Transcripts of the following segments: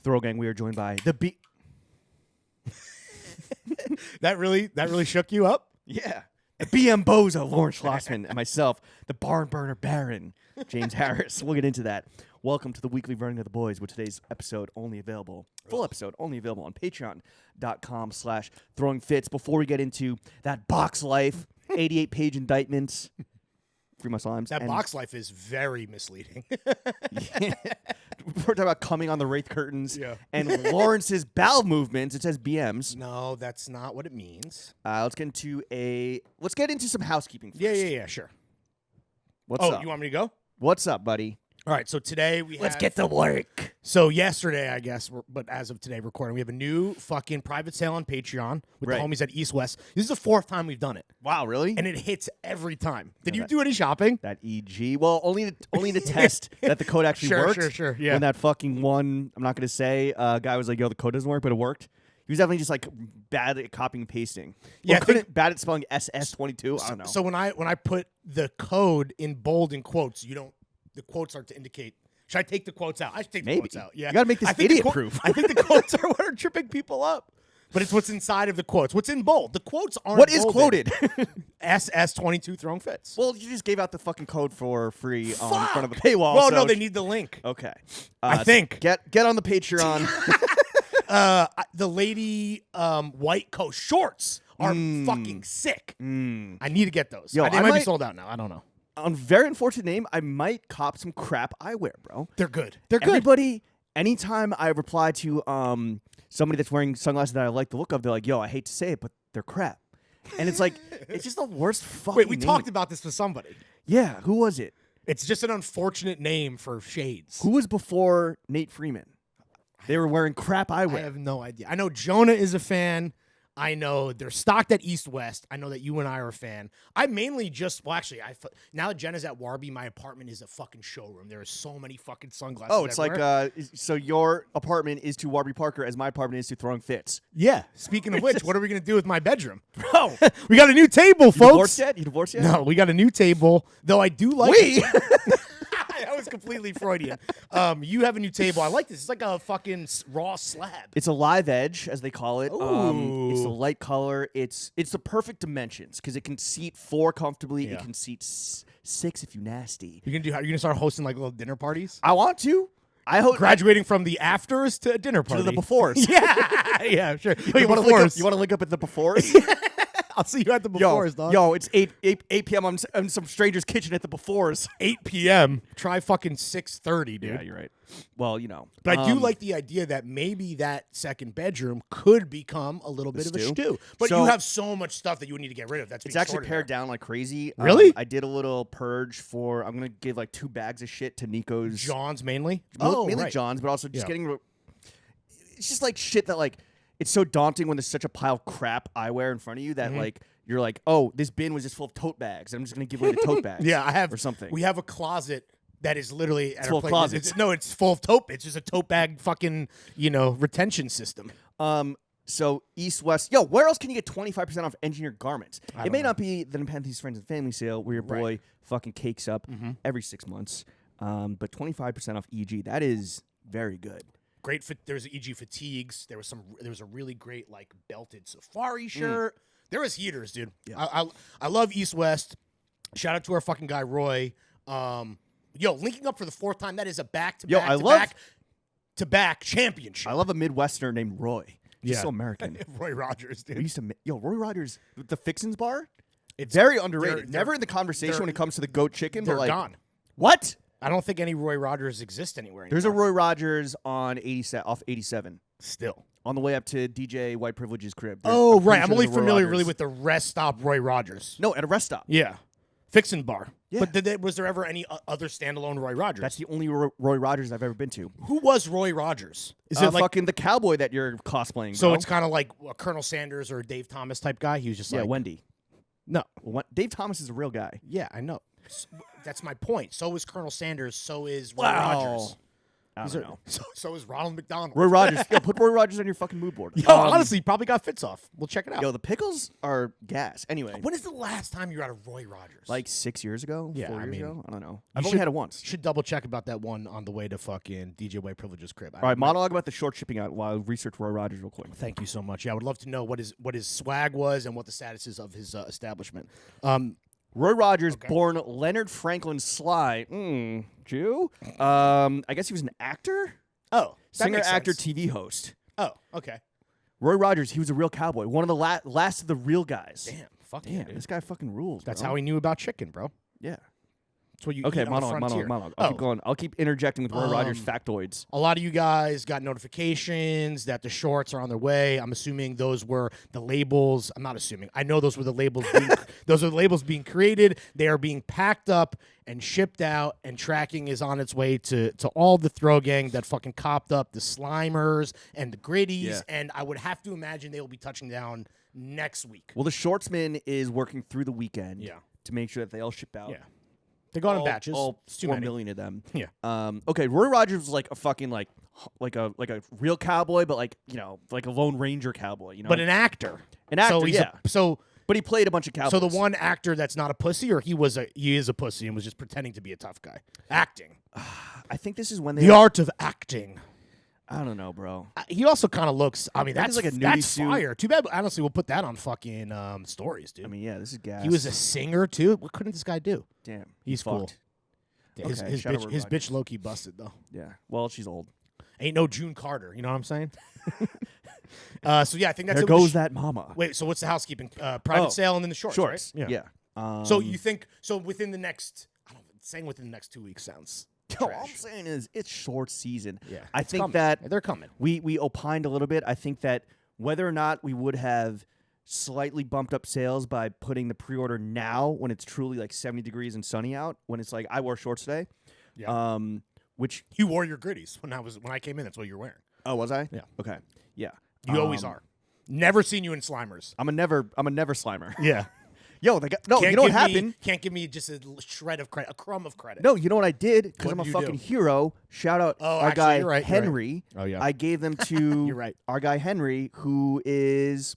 Throw Gang. We are joined by the B. That really shook you up? Yeah. The BM Bozo, Lawrence Schlossman, and myself, the Barn Burner Baron, James Harris. We'll get into that. Welcome to the weekly Running of the Boys, with today's episode only available, full episode only available on patreon.com/throwingfits. Before we get into that box life, 88-page indictments, free my slimes. That box life is very misleading. Yeah. We're talking about coming on the Wraith curtains and Yeah. Lawrence's bowel movements. It says BMs. No, that's not what it means. Let's get into some housekeeping first. Yeah, sure. What's up? You want me to go? What's up, buddy? All right, so today we Let's have... get to work. So yesterday, I guess, but as of today recording, we have a new fucking private sale on Patreon with the homies at East West. This is the fourth time we've done it. Wow, really? And it hits every time. Did you do any shopping? That EG. Well, only to test that the code actually worked. Sure. Yeah. When that fucking one, I'm not going to say, guy was like, yo, the code doesn't work, but it worked. He was definitely just like bad at copying and pasting. Yeah, bad at spelling SS22. I don't know. So when I put the code in bold in quotes, the quotes are to indicate. Should I take the quotes out? I should take the quotes out. Yeah. You got to make this idiot-proof. I think the quotes are what are tripping people up. But it's what's inside of the quotes. What's in bold? The quotes aren't What is bolded. quoted? SS22 throwing fits. Well, you just gave out the fucking code for free on front of the paywall. Well, so no, they need the link. Okay. I think. Get on the Patreon. The lady white coat shorts are fucking sick. I need to get those. Yo, They might be sold out now. I don't know. On very unfortunate name, I might cop some crap eyewear, bro. They're good. They're good. Everybody, anytime I reply to somebody that's wearing sunglasses that I like the look of, they're like, yo, I hate to say it, but they're crap. And it's like, it's just the worst fucking Wait, we name. talked about this with somebody. Yeah, who was it? It's just an unfortunate name for shades. Who was before Nate Freeman? They were wearing crap eyewear. I have no idea. I know Jonah is a fan. I know they're stocked at East West. I know that you and I are a fan. I mainly just, now that Jenna's at Warby, my apartment is a fucking showroom. There are so many fucking sunglasses. Oh, it's everywhere. so your apartment is to Warby Parker as my apartment is to Throwing Fits. Yeah. Speaking of which, what are we going to do with my bedroom? Bro, we got a new table, folks. You divorced yet? No, we got a new table, though I do like That was completely Freudian. You have a new table. I like this. It's like a fucking raw slab. It's a live edge, as they call it. Ooh. It's a light color. It's the perfect dimensions because it can seat 4 comfortably. Yeah. It can seat 6 if you nasty. You're gonna start hosting like little dinner parties? I want to. I hope Graduating from the afters to a dinner party. to the befores. Yeah, sure. You want to link up at the befores? I'll see you at the befores, dog. Yo, it's 8 p.m. on some stranger's kitchen at the befores. 8 p.m. Try fucking 6:30, dude. Yeah, you're right. Well, But I do like the idea that maybe that second bedroom could become a little bit of a stew. But So- you have so much stuff that you would need to get rid of. That's It's being actually sorted pared there. down like crazy. Really? I did a little purge for. I'm gonna give like 2 bags of shit to Nico's. John's mainly. Mainly right. John's, but also just Yeah. getting. It's just like shit that like it's so daunting when there's such a pile of crap eyewear in front of you that like you're like, oh, this bin was just full of tote bags. I'm just gonna give away the tote bags. Yeah, I have or something. We have a closet that is literally at full our of place. closets. It's full of tote. It's just a tote bag fucking retention system. So East West, yo, where else can you get 25% off engineered garments? It may know. not be the Nepenthes Friends and Family sale where your boy fucking cakes up every 6 months, but 25% off EG. That is very good. Great fit. There's EG fatigues. There was a really great like belted safari shirt. There was heaters, dude. Yeah. I love East West. Shout out to our fucking guy Roy. Linking up for the 4th time. That is a back to back championship. I love a Midwesterner named Roy. Just so American. Roy Rogers, dude. We used to, Roy Rogers, the Fixins bar. It's very underrated. they're- Never in the conversation when it comes to the goat chicken. They're but like, gone. What? I don't think any Roy Rogers exist anywhere anymore. There's a Roy Rogers on 87 off 87 still. on the way up to DJ White Privilege's crib. Oh, I'm right. pretty I'm sure only there's a Roy familiar Rogers. really with the rest stop Roy Rogers. No, at a rest stop. Yeah. Fixin' Bar. Yeah. But was there ever any other standalone Roy Rogers? That's the only Roy Rogers I've ever been to. Who was Roy Rogers? Is it like fucking the cowboy that you're cosplaying? so? Bro. It's kind of like a Colonel Sanders or a Dave Thomas type guy. He was just like Wendy. no. Dave Thomas is a real guy. Yeah, I know. That's my point. So is Colonel Sanders. So is Roy Rogers. I don't know. So is Ronald McDonald. Roy Rogers. Yo, put Roy Rogers on your fucking mood board. Yo, honestly, probably got fits off. We'll check it out. Yo, the pickles are gas. Anyway, When is the last time you were at a Roy Rogers? like 6 years ago? Yeah, 4 I years mean, ago? I don't know. you I've only should- had it once. Should double check about that one on the way to fucking DJ White Privilege's crib. All right, monologue about the short shipping out while I research Roy Rogers real quick. Thank you so much. Yeah, I would love to know what his swag was and what the status is of his establishment. Roy Rogers, born Leonard Franklin Sly, Jew. I guess he was an actor, Oh, that singer, makes actor, sense. TV host. Oh, okay. Roy Rogers, he was a real cowboy, one of the last of the real guys. Damn, fuck yeah, Damn, dude. this guy fucking rules. That's bro. how he knew about chicken, bro. Yeah. That's what you Okay, eat on the monologue. frontier. I'll keep going. I'll keep interjecting with Roy Rogers factoids. A lot of you guys got notifications that the shorts are on their way. I'm assuming those were the labels. I'm not assuming. I know those were the labels. Those are the labels being created. They are being packed up and shipped out, and tracking is on its way to all the throw gang that fucking copped up the Slimers and the Gritties. Yeah. And I would have to imagine they will be touching down next week. Well, the Shortsman is working through the weekend Yeah. to make sure that they all ship out. Yeah. They're going in batches. All It's too 4 many. million of them. Yeah. Okay, Roy Rogers was like a fucking like a real cowboy, but like like a Lone Ranger cowboy. You know, But an actor. An actor, So he's yeah. But he played a bunch of cowboys. So the one actor that's not a pussy, or he is a pussy and was just pretending to be a tough guy. Acting. I think this is when they. The art of acting. I don't know, bro. He also kind of looks. I mean, That that's is like a nudie that's suit. fire. Too bad. Honestly, we'll put that on fucking stories, dude. I mean, yeah, this is gas. he was a singer too. What couldn't this guy do? damn. He's fucked. cool. His, Okay, his shout out bitch, Roy his Rogers. bitch, low key busted though. Yeah. Well, she's old. Ain't no June Carter. You know what I'm saying? So yeah, I think that's There it. goes that mama. Wait. So what's the housekeeping? Private Oh, sale and then the shorts. Shorts. Right? Yeah. So you think within the next? I don't. Saying within the next 2 weeks sounds. All trash. I'm saying is it's short season. Yeah, I it's think coming. that They're coming. we opined a little bit. I think that whether or not we would have slightly bumped up sales by putting the pre-order now when it's truly like 70 degrees and sunny out, when it's like I wore shorts today. Yeah. Which You wore your Gritties when I came in. That's what you were wearing. oh was I? Yeah. Okay. Yeah. You always are. Never seen you in Slimers. I'm a never slimer. Yeah. Yo, you know what happened? Can't give me just a shred of credit, a crumb of credit. No, you know what I did? Because What I'm a did you fucking do? hero. Shout out Oh, our actually, guy you're right, you're right. Henry. Oh, yeah. I gave them to You're right. our guy Henry, who is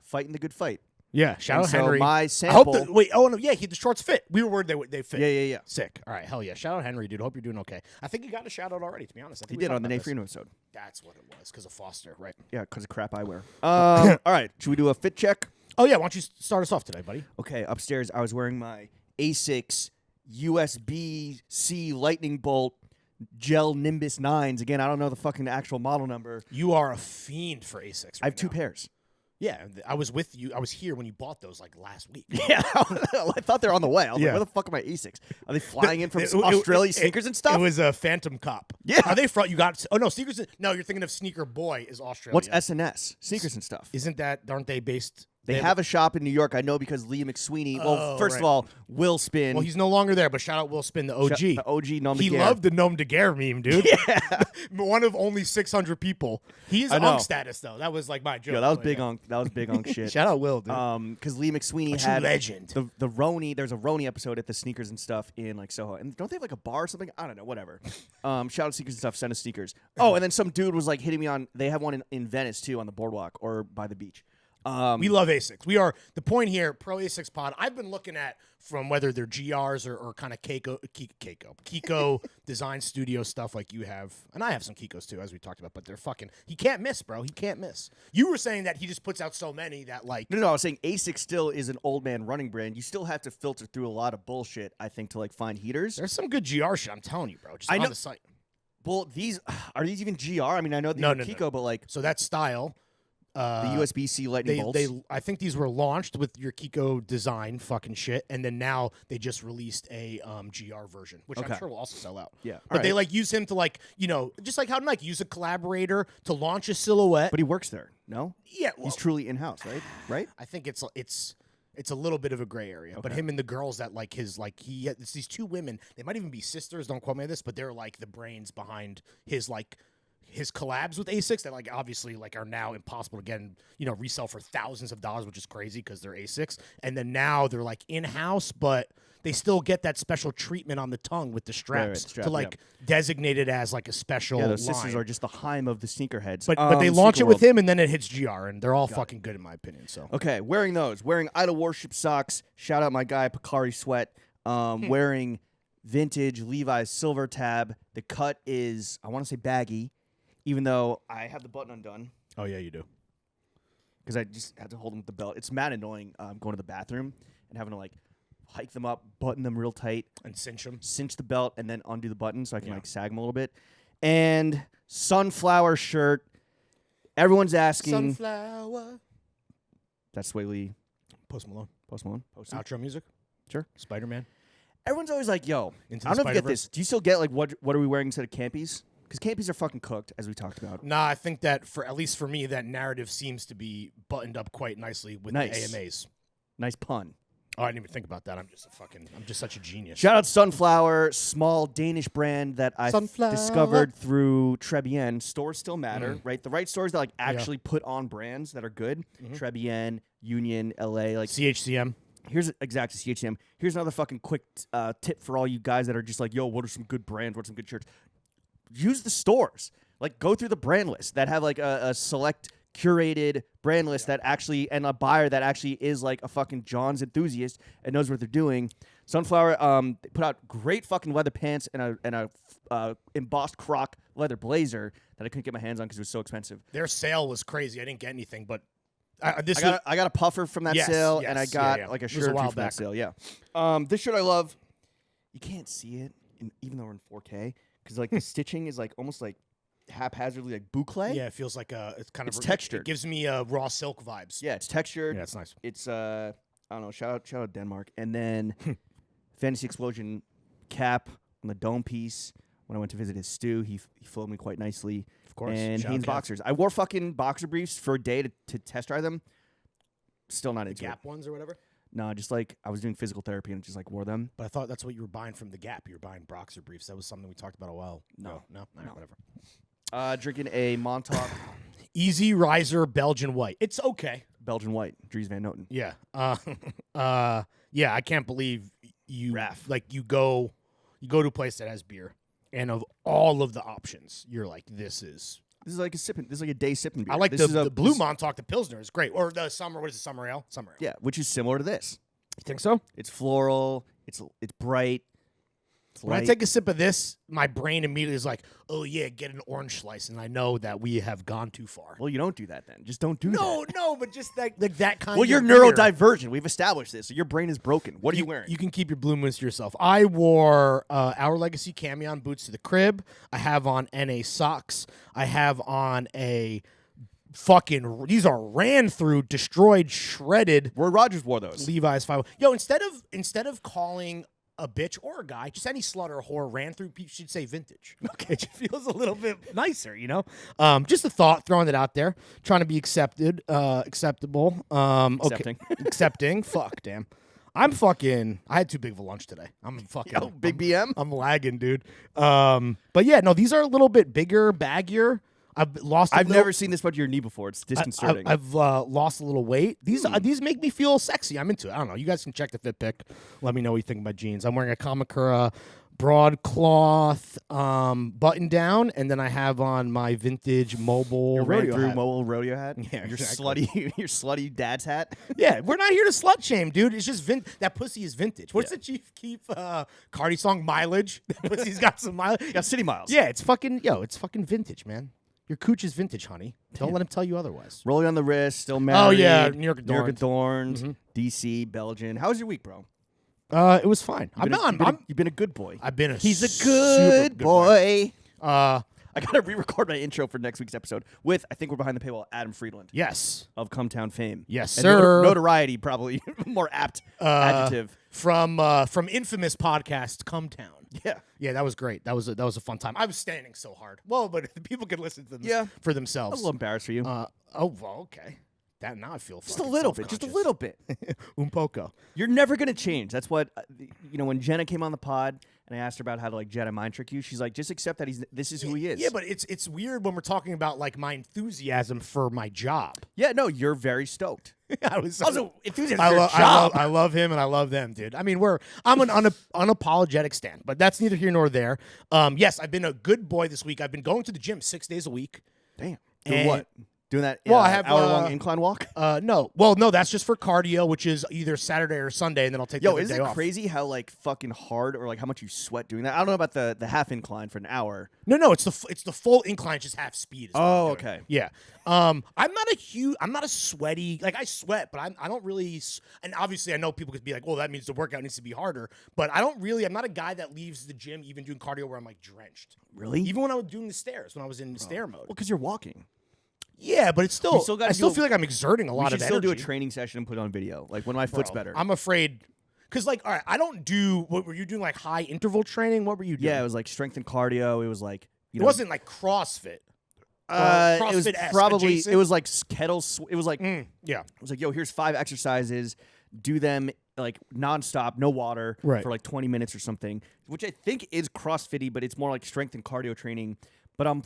fighting the good fight. Yeah. Shout And out so Henry. my I hope sample. the shorts fit. We were worried they fit. Yeah. Sick. All right. Hell yeah. Shout out Henry, dude. Hope you're doing okay. I think you got a shout out already. To be honest, I He think we did talked on the about Nate this. Freedom episode. That's what it was because of Foster, right? Yeah, because of crap I wear. All right, should we do a fit check? Oh yeah. Why don't you start us off today, buddy? Okay, upstairs I was wearing my Asics USB-C lightning bolt gel Nimbus 9s. Again, I don't know the fucking actual model number. You are a fiend for Asics. Right I have two now. pairs. Yeah, I was with you. I was here when you bought those like last week. Yeah, I thought they were on the way. I was Yeah. like, where the fuck are my Asics? Are they flying in from Australia sneakers and stuff? It was a Phantom Cop. Yeah. Are they from? You got? Oh no, sneakers. No, you're thinking of Sneaker Boy is Australia. What's SNS? Sneakers and stuff. Isn't that? Aren't they based? They have a shop in New York. I know because Liam McSweeney. Well, Oh, first right. of all, Will Spin. Well, he's no longer there, but shout out Will Spin, the OG. the OG Nom de He Guerre. loved the Nom de Guerre meme, dude. Yeah. One of only 600 people. He is I know. on status though. That was like my joke. Yo, that was but big yeah. on. That was big on shit. Shout out Will, dude. Because Lee McSweeney A true had legend. the Roni. There's a Roni episode at the Sneakers and Stuff in like Soho, and don't they have like a bar or something? I don't know, whatever. Shout out Sneakers and Stuff. Send us sneakers. Oh, and then some dude was like hitting me on. They have one in Venice too, on the boardwalk or by the beach. We love Asics. We are the point here. Pro Asics Pod. I've been looking at from whether they're GRs or kind of Kiko design studio stuff like you have, and I have some Kikos too, as we talked about. But they're fucking. He can't miss, bro. He can't miss. You were saying that he just puts out so many that like. No, I was saying ASIC still is an old man running brand. You still have to filter through a lot of bullshit, I think, to like find heaters. There's some good GR shit. I'm telling you, bro. Just I on know- the site. Well, these are these even GR? I mean, I know these No, are no, Kiko, no. but like So that's style. the USB-C lightning bolts. I think these were launched with your Kiko design fucking shit, and then now they just released a GR version, which Okay. I'm sure will also sell out. Yeah. but All they right. like use him to like just like how Nike use a collaborator to launch a silhouette. But he works there. No, yeah, well, he's truly in house, right? Right. I think it's a little bit of a gray area. But Okay. him and the girls that like his like it's these two women. They might even be sisters. Don't quote me on this, but they're like the brains behind his like his collabs with Asics that like obviously like are now impossible to get and resell for thousands of dollars, which is crazy because they're Asics. And then now they're like in-house, but they still get that special treatment on the tongue with the straps to like designate it as like a special line. Those sisters are just the Heim of the sneakerheads. But they launch it with him, and then it hits GR, and they're all fucking good in my opinion. So okay, wearing Idol Worship socks. Shout out my guy Picari Sweat. Wearing vintage Levi's silver tab. The cut is, I want to say baggy, even though I have the button undone. Oh yeah, you do. Because I just had to hold them with the belt. It's mad annoying going to the bathroom and having to like hike them up, button them real tight, and cinch the belt, and then undo the button so I can like sag them a little bit. And sunflower shirt. Everyone's asking. Sunflower. That's Sway Lee. Post Malone. Outro music. Sure. Spider-Man. Everyone's always like, yo, Into I don't the know if you get Spider-Verse. this. Do you still get like what are we wearing instead of campies? Because campies are fucking cooked, as we talked about. Nah, I think that at least for me, that narrative seems to be buttoned up quite nicely with the AMAs. Nice pun. Oh, I didn't even think about that. I'm just such a genius. Shout out Sunflower, small Danish brand that I discovered through Trebien. Stores still matter, right? The right stores that like actually put on brands that are good. Trebien, Union, LA, like CHCM. Here's exactly CHM. Here's another fucking quick tip for all you guys that are just like, yo, what are some good brands? What are some good shirts? Use the stores. Like, go through the brand list that have like a select curated brand list that actually, and a buyer that actually is like a fucking John's enthusiast and knows what they're doing. Sunflower they put out great fucking leather pants and a embossed croc leather blazer that I couldn't get my hands on because it was so expensive. Their sale was crazy. I didn't get anything, but I got a puffer from that sale, and I got like a shirt from that sale. Yeah. This shirt I love. You can't see it, even though we're in 4K, because like the stitching is like almost like haphazardly like boucle. Yeah, it feels like it's textured. It gives me raw silk vibes. Yeah, it's textured. Yeah, it's nice. It's I don't know. Shout out Denmark, and then Fantasy Explosion cap on the dome piece. When I went to visit his stew, he flowed me quite nicely. Of course. And Hanes boxers. I wore fucking boxer briefs for a day to test drive them. Still not into Gap it. ones or whatever? No, just like I was doing physical therapy and just like wore them. But I thought that's what you were buying from the Gap. You were buying boxer briefs. That was something we talked about a while. No. All right, whatever. Drinking a Montauk Easy Riser Belgian White. It's okay. Belgian White. Dries Van Noten. Yeah. Yeah, I can't believe you you go to a place that has beer, and of all of the options, you're like, this is like a day sipping beer. I like the Blue Montauk, the Pilsner is great. Or the Summer, what is it, Summer Ale? Summer Ale. Yeah, which is similar to this. You think so? It's floral, it's bright. When I take a sip of this, my brain immediately is like, oh, yeah, get an orange slice. And I know that we have gone too far. Well, you don't do that then. Just don't do that. No, but just that kind of Well, you're neurodivergent. We've established this. So your brain is broken. What are you wearing? You can keep your Blue Moons to yourself. I wore Our Legacy camion boots to the crib. I have on NA socks. I have on a fucking, these are ran through, destroyed, shredded. Roy Rogers wore those. Levi's 5. Yo, instead of calling a bitch or a guy, just any slut or whore ran through, people should say vintage. Okay, it just feels a little bit nicer, you know? Just a thought, throwing it out there, trying to be acceptable. Accepting. Okay. Accepting. Fuck, damn. I had too big of a lunch today. Big BM? I'm lagging, dude. But yeah, no, these are a little bit bigger, baggier. I've never seen this much of your knee before. It's disconcerting. I've lost a little weight. These make me feel sexy. I'm into it. I don't know. You guys can check the fit pic. Let me know what you think of my jeans. I'm wearing a Kamakura broadcloth button down, and then I have on my vintage mobile rodeo hat. Mobile rodeo hat. Yeah, your exactly. your slutty dad's hat. Yeah, we're not here to slut shame, dude. It's just that pussy is vintage. What's the Chief Keef Cardi song? Mileage. That pussy's got some mileage. Got city miles. Yeah, it's fucking vintage, man. Your cooch is vintage, honey. Don't let him tell you otherwise. Rolling on the wrist, still married. Oh, yeah, New York adorned. DC, Belgian. How was your week, bro? It was fine. You've been a good boy. He's a good boy. I got to re-record my intro for next week's episode with, I think we're behind the paywall, Adam Friedland. Yes. Of Cumtown fame. Yes, and sir. Notoriety, probably more apt adjective. From infamous podcast Cumtown. Yeah. Yeah, that was great. That was a fun time. I was standing so hard. Well, but people could listen to them for themselves. I was a little embarrassed for you. Well, okay. That now I feel just a little bit, Un poco. You're never gonna change. That's what when Jenna came on the pod and I asked her about how to like Jedi mind trick you, she's like, just accept that this is who he is. Yeah, but it's weird when we're talking about like my enthusiasm for my job. Yeah, no, you're very stoked. I was Also enthusiasm for your job. I love him and I love them, dude. I mean, I'm an unapologetic stan, but that's neither here nor there. Yes, I've been a good boy this week. I've been going to the gym 6 days a week. Damn. Doing what? Doing that I have hour-long incline walk? No. Well, no, that's just for cardio, which is either Saturday or Sunday, and then I'll take the day off. Isn't it crazy how like fucking hard or like how much you sweat doing that? I don't know about the half incline for an hour. No, it's the full incline, just half speed. Oh, okay. Yeah. I'm not a sweaty, like I sweat, but I don't really, and obviously I know people could be like, well, that means the workout needs to be harder, but I'm not a guy that leaves the gym even doing cardio where I'm like drenched. Really? Even when I was doing the stairs, when I was in stair mode. Well, because you're walking. Yeah, but it's still, I still feel like I'm exerting a lot of energy. We should still do a training session and put it on video, like when my foot's better. I'm afraid, because like, all right, I don't do, what were you doing, like high interval training? What were you doing? Yeah, it was like strength and cardio. It was like, it wasn't like CrossFit. It was probably adjacent? it was like kettle. It was like yeah. It was like, yo, here's 5 exercises. Do them like nonstop, no water for like 20 minutes or something, which I think is CrossFit-y, but it's more like strength and cardio training. But I'm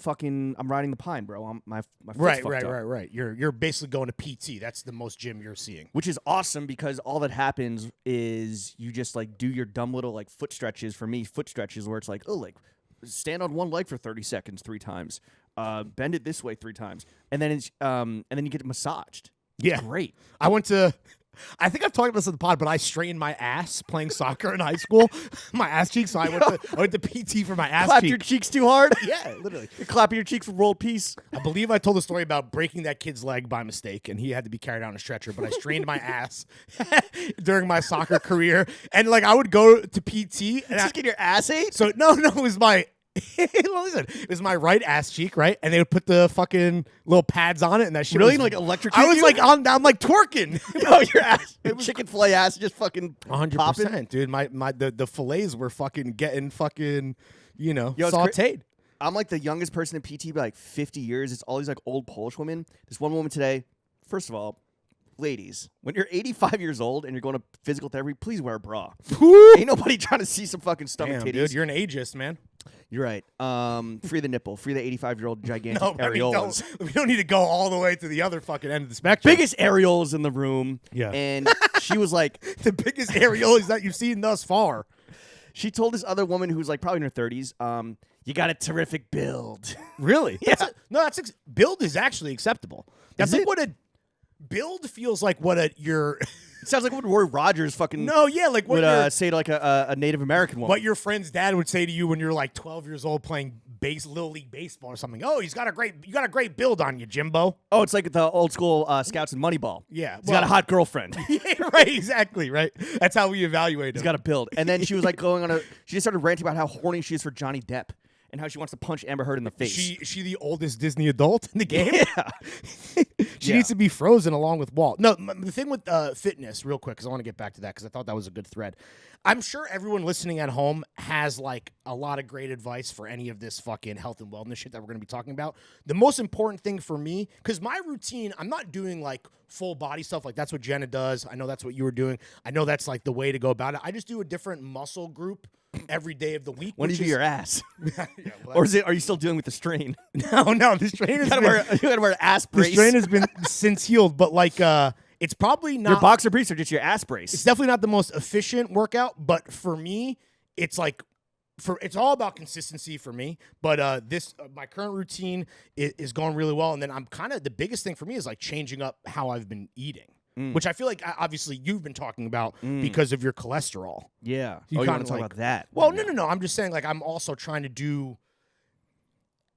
riding the pine, bro. My foot's fucked up. Right. You're basically going to PT. That's the most gym you're seeing. Which is awesome because all that happens is you just like do your dumb little like foot stretches. For me, foot stretches where it's like, oh, like stand on one leg for 30 seconds 3 times. Bend it this way 3 times. And then you get massaged. Yeah. It's great. I think I've talked about this on the pod, but I strained my ass playing soccer in high school. My ass cheeks. So I went to PT for my ass Clap cheek. your cheeks too hard? Yeah, literally. You're clapping your cheeks for world peace. I believe I told a story about breaking that kid's leg by mistake, and he had to be carried out on a stretcher, but I strained my ass during my soccer career. And like I would go to PT and just get your ass ate? So no, it was my listen, it was my right ass cheek, right? And they would put the fucking little pads on it, and that shit really was, like electric. I was like I'm like twerking. No, your ass, chicken fillet ass, just fucking 100%, dude. The fillets were fucking getting fucking, sauteed. I'm like the youngest person in PT by like 50 years. It's all these like old Polish women. This one woman today. First of all, ladies, when you're 85 years old and you're going to physical therapy, please wear a bra. Ain't nobody trying to see some fucking stomach titties. Dude, you're an ageist, man. You're right. Free the nipple. Free the 85-year-old gigantic areolas. We don't need to go all the way to the other fucking end of the spectrum. Biggest areolas in the room. Yeah. And she was like... the biggest areolas that you've seen thus far. She told this other woman who's like probably in her 30s, you got a terrific build. Really? Yeah. Build is actually acceptable. That's like what a... Build feels like what your... It sounds like what Roy Rogers fucking like what would say to like a Native American woman. What your friend's dad would say to you when you're like 12 years old playing Little League baseball or something. Oh, you got a great build on you, Jimbo. Oh, it's like the old school Scouts and Moneyball. Yeah. He's got a hot girlfriend. Yeah, right, exactly, right. That's how we evaluate him. He's got a build. And then she was like she just started ranting about how horny she is for Johnny Depp. And how she wants to punch Amber Heard in the face. She the oldest Disney adult in the game? Yeah. She needs to be frozen along with Walt. No, the thing with fitness, real quick, because I want to get back to that, because I thought that was a good thread. I'm sure everyone listening at home has like a lot of great advice for any of this fucking health and wellness shit that we're going to be talking about. The most important thing for me, because my routine, I'm not doing like full body stuff. Like that's what Jenna does. I know that's what you were doing. I know that's like the way to go about it. I just do a different muscle group every day of the week. When do you do your ass? Well, or are you still dealing with the strain? No, the strain you gotta wear an ass brace. The strain has been since healed, but like it's probably not your boxer briefs or just your ass brace. It's definitely not the most efficient workout, but for me, it's like it's all about consistency for me. But my current routine is going really well, and then I'm kind of the biggest thing for me is like changing up how I've been eating. Which I feel like obviously you've been talking about because of your cholesterol. Yeah. You want to talk about that? Well, no. I'm just saying like I'm also trying to do.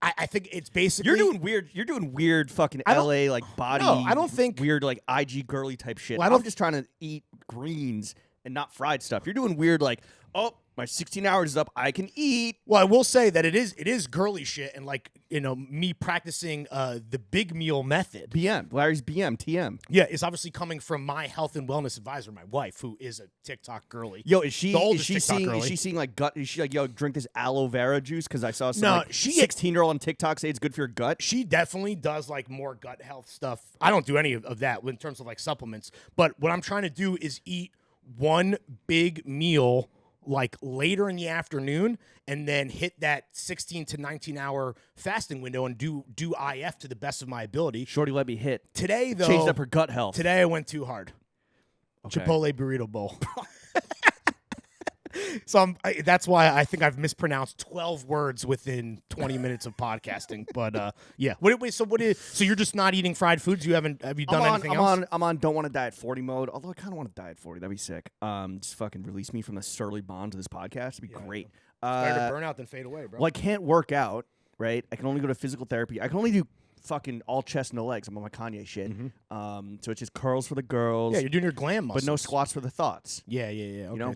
I think it's basically You're doing weird fucking LA like body. No, I don't think weird like IG girly type shit. Well, I'm just trying to eat greens and not fried stuff. You're doing weird like my 16 hours is up. I can eat. Well, I will say that it is girly shit, and like me practicing the big meal method. BM, Larry's BM, TM. Yeah, it's obviously coming from my health and wellness advisor, my wife, who is a TikTok girly. Yo, is she girly. Is she seeing like gut? Is she like, yo, drink this aloe vera juice? Because I saw some No, like, 16-year-old on TikTok say it's good for your gut. She definitely does like more gut health stuff. I don't do any of that in terms of like supplements. But what I'm trying to do is eat one big meal like later in the afternoon, and then hit that 16 to 19 hour fasting window and do IF to the best of my ability. Shorty let me hit. Today, though, Changed up her gut health. Today I went too hard. Okay. Chipotle burrito bowl. So that's why I think I've mispronounced 12 words within 20 minutes of podcasting. But yeah. So you're just not eating fried foods? Have you done anything else? I'm on don't want to die at 40 mode. Although I kind of want to die at 40. That'd be sick. Just fucking release me from the surly bonds of this podcast. It'd be great. Better to burn out than fade away, bro. Well, I can't work out, right? I can only go to physical therapy. I can only do fucking all chest, no legs. I'm on my Kanye shit. Mm-hmm. So it's just curls for the girls. Yeah, you're doing your glam muscles. But no squats for the thoughts. Yeah. Okay, You know,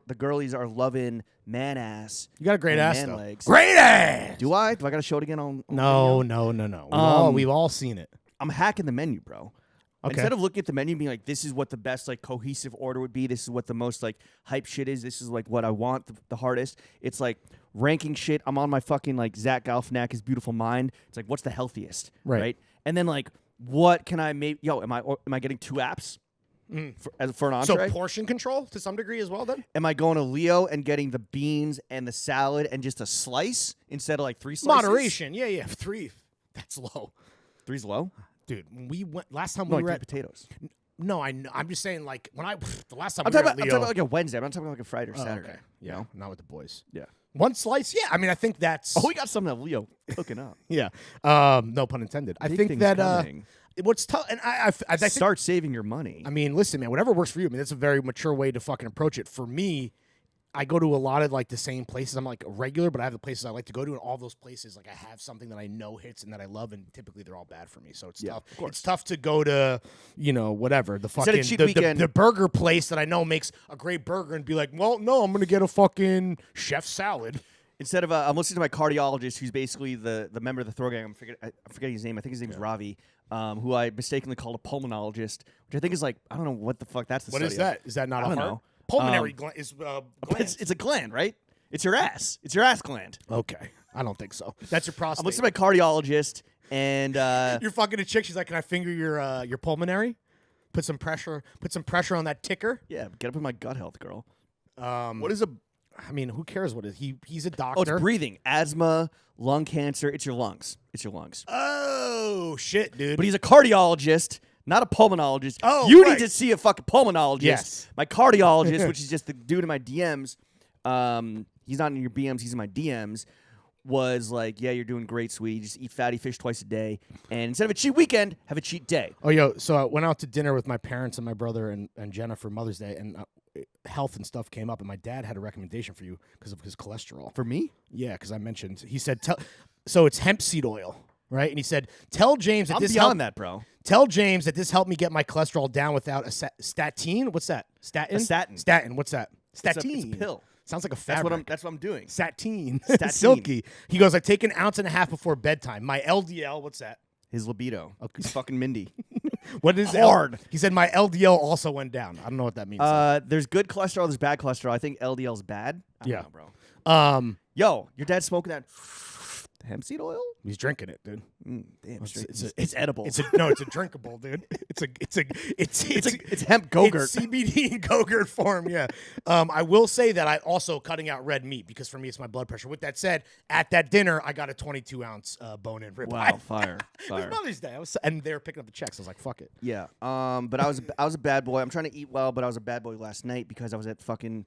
the girlies are loving man ass. You got a great ass, man though. Legs. Great ass! Do I? Do I got to show it again on No. video? We've all seen it. I'm hacking the menu, bro. Okay. Instead of looking at the menu and being like, this is what the best like cohesive order would be. This is what the most like hype shit is. This is like what I want the hardest. It's like ranking shit. I'm on my fucking like Zach Galifianakis' Beautiful Mind. It's like, what's the healthiest? Right. And then like, what can I make? Yo, am I getting 2 apps for an entree? So portion control to some degree as well then? Am I going to Leo and getting the beans and the salad and just a slice instead of like 3 slices? Moderation. Yeah. 3. That's low. 3's low? Dude, when we went last time No, we like were 3 at potatoes. No, I'm just saying like when the last time I'm we were talking at about Leo. like a Wednesday. I'm not talking about like a Friday or Saturday. Okay. You know? Not with the boys. Yeah. One slice? Yeah. I mean, I think that's Oh, we got something that Leo cooking up. yeah. No pun intended. I Big think things that coming. what's tough and I think Start saving your money. I mean, listen, man, whatever works for you. I mean, that's a very mature way to fucking approach it. For me, I go to a lot of like the same places. I'm like a regular, but I have the places I like to go to, and all those places like I have something that I know hits and that I love, and typically they're all bad for me. So it's tough. It's tough to go to, whatever the fucking the burger place that I know makes a great burger and be like, well, no, I'm gonna get a fucking chef salad. Instead of I'm listening to my cardiologist, who's basically the member of the throw gang. I'm forgetting his name. I think his name is Ravi, who I mistakenly called a pulmonologist, which I think is like I don't know what the fuck that's. What is that? Is that not I a don't heart? know. Pulmonary gland is gland. It's a gland, right? It's your ass. It's your ass gland. Okay, I don't think so. That's your prostate. I'm listening to my cardiologist, and you're fucking a chick. She's like, "Can I finger your pulmonary? Put some pressure on that ticker." Yeah, get up in my gut health, girl. What is a? I mean, who cares what it is? He's a doctor. Oh, it's breathing, asthma, lung cancer. It's your lungs. It's your lungs. Oh shit, dude! But he's a cardiologist. Not a pulmonologist. Oh, you need to see a fucking pulmonologist. Yes. My cardiologist, which is just the dude in my DMs. He's not in your BMs. He's in my DMs. Was like, yeah, you're doing great, sweetie. Just eat fatty fish twice a day, and instead of a cheat weekend, have a cheat day. Oh, yo, so I went out to dinner with my parents and my brother and Jenna for Mother's Day, and health and stuff came up, and my dad had a recommendation for you because of his cholesterol. For me? Yeah, because I mentioned. He said, so it's hemp seed oil. Right, and he said, "Tell James that I'm this beyond that, bro. Tell James that this helped me get my cholesterol down without a statin. What's that? Statin. A statin. Statin. What's that? Statin. It's a pill. Sounds like a fabric. That's what I'm doing. Statin. Statin. Silky. He goes, I take 1.5 ounces before bedtime. My LDL. What's that? His libido. Okay. He's fucking Mindy. What is hard? He said my LDL also went down. I don't know what that means. There's good cholesterol. There's bad cholesterol. I think LDL's bad. I don't know, bro. Yo, your dad's smoking that hemp seed oil? He's drinking it, dude. Damn, it's edible. It's a drinkable, dude. It's hemp Go-Gurt. It's CBD in Go-Gurt form, yeah. I will say that I also cutting out red meat because for me it's my blood pressure. With that said, at that dinner I got a 22-ounce bone-in ribeye. Wow, fire. It was Mother's Day. And they were picking up the checks. I was like, fuck it. Yeah. But I was a bad boy. I'm trying to eat well, but I was a bad boy last night because I was at fucking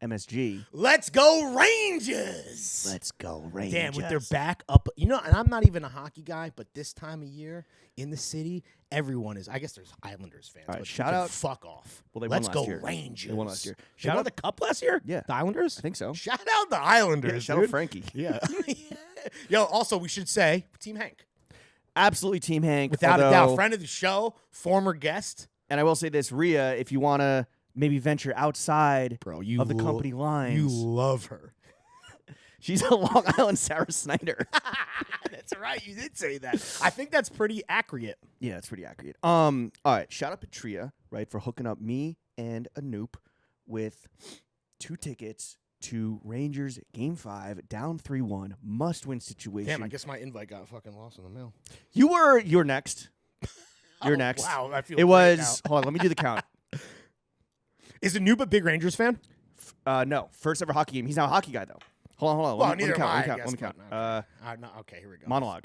MSG. Let's go Rangers! Let's go Rangers. Damn, with their back up. And I'm not even a hockey guy, but this time of year in the city, everyone is. I guess there's Islanders fans. All right, but shout out. Fuck off. Well, they Let's won last go year. Rangers. They won last year. They won the cup last year? Yeah. The Islanders? I think so. Shout out the Islanders. Yeah, shout out Frankie. Yeah. Yo, also, we should say Team Hank. Absolutely Team Hank. Without a doubt. Friend of the show, former guest. And I will say this, Rhea, if you want to maybe venture outside Bro, of the company lines. You love her. She's a Long Island Sarah Snyder. That's right. You did say that. I think that's pretty accurate. Yeah, it's pretty accurate. All right. Shout out Patria, right, for hooking up me and Anoop with 2 tickets to Rangers Game 5, down 3-1, must-win situation. Damn, I guess my invite got fucking lost in the mail. You're next. You're next. Wow, I feel It great was. now. Hold on, let me do the count. Is Anoop a big Rangers fan? No, first ever hockey game. He's now a hockey guy though. Hold on. Well, Let me neither am I, count. I Let me guess, count. but no, okay, here we go. Monologue.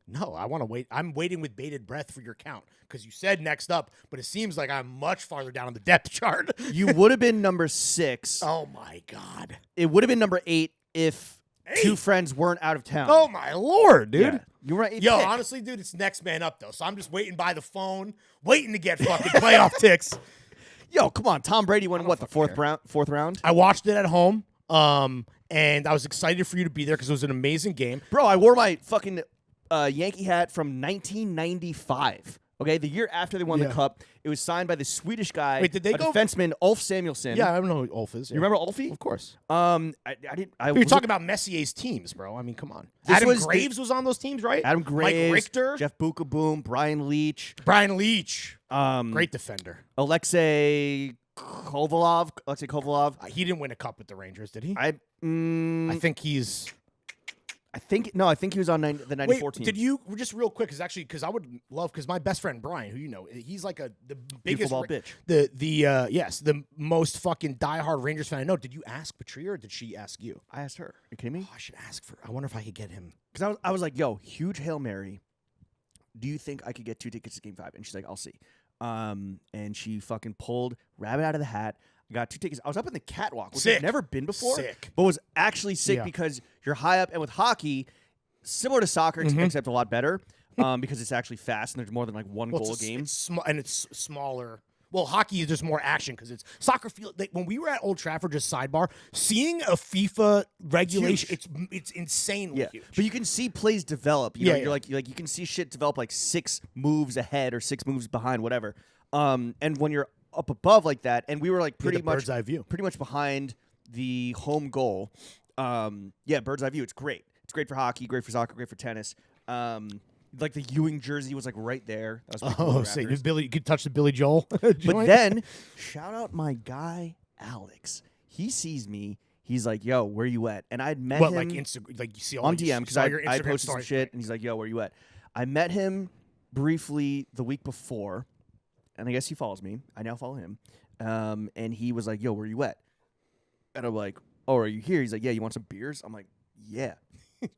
No, I want to wait. I'm waiting with bated breath for your count because you said next up, but it seems like I'm much farther down on the depth chart. You would have been number 6. Oh my god! It would have been number 8 if 2 Eight? friends weren't out of town. Oh my lord, dude! Yeah. You were right. Yo, honestly, dude, it's next man up though. So I'm just waiting by the phone, waiting to get fucking playoff ticks. Yo, come on. Tom Brady won what, the fucking fourth round? I watched it at home, and I was excited for you to be there because it was an amazing game. Bro, I wore my fucking Yankee hat from 1995. Okay, the year after they won the Yeah. cup, it was signed by the Swedish guy, Wait, did they a go- defenseman, Ulf Samuelsson. Yeah, I don't know who Ulf is. You remember Ulfie? Of course. I didn't. But you're talking about Messier's teams, bro. I mean, come on. This Adam was the- Graves was on those teams, right? Adam Graves, Mike Richter, Jeff Bukaboom, Brian Leach, Brian Leach, um, great defender. Alexei Kovalov. He didn't win a cup with the Rangers, did he? I think he's. think he was on the 94 team. Did you just real quick? Because I would love because my best friend Brian, who you know, he's like the biggest ball bitch. the most fucking diehard Rangers fan I know. Did you ask Patria or did she ask you? I asked her. Are you kidding me? Oh, I should ask for. I wonder if I could get him. Because I was like, yo, huge Hail Mary. Do you think I could get 2 tickets to Game 5? And she's like, I'll see. And she fucking pulled rabbit out of the hat. I got 2 tickets. I was up in the catwalk, which Sick. I've never been before. Sick. But was actually sick Yeah. because you're high up. And with hockey, similar to soccer, except a lot better because it's actually fast and there's more than like one goal a game. It's smaller. Well, hockey is just more action because it's soccer field. Like, when we were at Old Trafford, just sidebar, seeing a FIFA regulation, it's insanely Yeah, huge. but you can see plays develop. You know, Yeah, you're like you can see shit develop like 6 moves ahead or 6 moves behind, whatever. And when you're up above like that, and we were like pretty much bird's eye view. pretty much behind the home goal. Bird's eye view. It's great. It's great for hockey, great for soccer, great for tennis. Like the Ewing jersey was like right there. That was pretty cool. So Raptors. you could touch the Billy Joel. But joint? then, shout out my guy Alex. He sees me. He's like, "Yo, where you at?" And I'd met what him like Instagram, like you see all on you DM because saw I your Instagram posted some stories. shit, and he's like, "Yo, where you at?" I met him briefly the week before, and I guess he follows me. I now follow him, and he was like, "Yo, where you at?" And I'm like, "Oh, are you here?" He's like, "Yeah, you want some beers?" I'm like, "Yeah."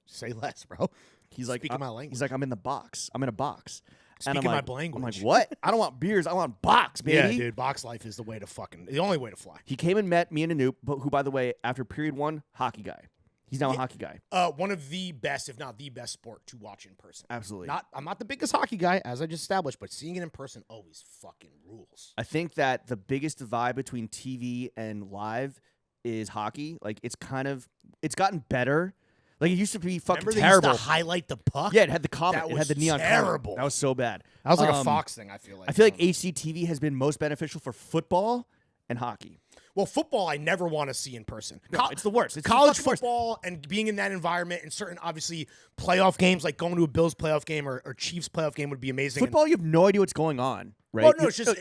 Say less, bro. He's like, Speaking my language. He's like, "I'm in the box. I'm in a box." And Speaking I'm my like, language. I'm like, "What? I don't want beers. I want box, baby." Yeah, dude. Box life is the way to the only way to fly. He came and met me and Anoop, who, by the way, after period 1, hockey guy. He's now a hockey guy. One of the best, if not the best, sport to watch in person. Absolutely. I'm not the biggest hockey guy, as I just established, but seeing it in person always fucking rules. I think that the biggest divide between TV and live is hockey. Like, it's gotten better. Like, it used to be fucking Remember terrible. they used to highlight the puck? Yeah, it had the comet. That It had the was neon terrible. comet. That was so bad. That was like a Fox thing, I feel like. I feel like HCTV has been most beneficial for football and hockey. Well, football I never want to see in person. No, it's the worst. It's College the fucking worst. football and being in that environment and certain, obviously, playoff games, like going to a Bills playoff game or Chiefs playoff game would be amazing. Football, you have no idea what's going on, right? Well, no, it's just-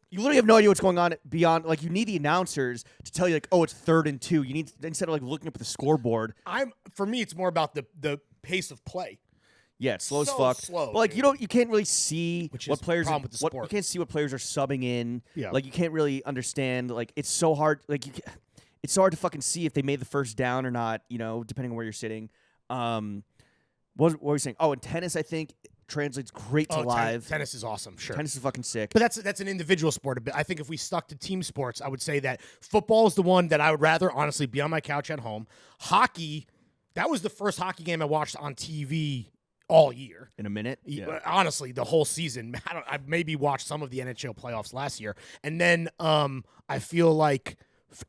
you literally have no idea what's going on beyond. Like, you need the announcers to tell you, like, oh, it's 3rd and 2. You need, instead of like looking up at the scoreboard. For me, it's more about the pace of play. Yeah, it's slow as So fuck. slow, but like, dude. you can't really see Which what is the players. problem with the You sport. can't see what players are subbing in. Yeah. Like, you can't really understand. Like, it's so hard. Like, it's so hard to fucking see if they made the first down or not. You know, depending on where you're sitting. What were we saying? Oh, and tennis, I think translates great to live. Tennis is awesome, sure. Tennis is fucking sick. But that's an individual sport. But I think if we stuck to team sports, I would say that football is the one that I would rather honestly be on my couch at home. Hockey, that was the first hockey game I watched on TV all year. In a minute. Yeah. Honestly, the whole season. I maybe watched some of the NHL playoffs last year. And then I feel like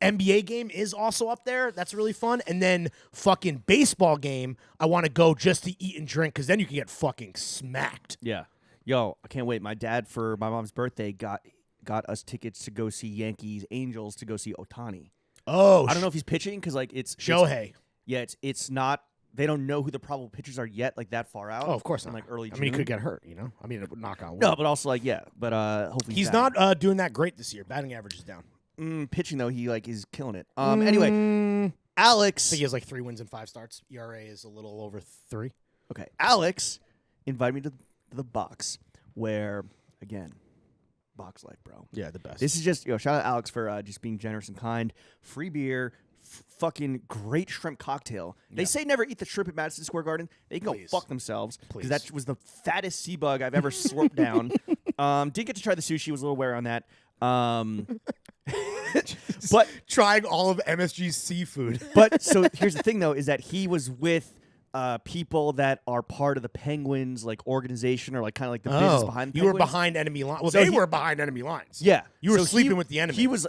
NBA game is also up there. That's really fun. And then fucking baseball game, I want to go just to eat and drink because then you can get fucking smacked. Yeah. Yo, I can't wait. My dad, for my mom's birthday, got got us tickets to go see Yankees Angels to go see Ohtani. Oh, I don't know if he's pitching because like it's Shohei. It's not. They don't know who the probable pitchers are yet, like that far out. Oh, of course in not. like early. I mean, he June. could get hurt. You know, I mean, it would knock on wood. No, but also like but hopefully he's back. not doing that great this year. Batting average is down. Pitching though. He like is killing it. Anyway, Alex. I think he has like 3 wins and 5 starts. ERA is a little over 3. Okay, Alex invited me to the box where again. Box life, bro. Yeah, the best. This is just, shout out Alex for just being generous and kind. Free beer, fucking great shrimp cocktail. They say never eat the shrimp at Madison Square Garden. They can Please. go fuck themselves Please. because that was the fattest sea bug I've ever slurped down. Did get to try the sushi. Was a little wary on that. But trying all of MSG's seafood. but so here's the thing though, is that he was with people that are part of the Penguins like organization or like kind of like the business behind the You were Penguins. behind enemy lines. Well, So they he- were behind enemy lines. Yeah. You were So sleeping with the enemy. He was,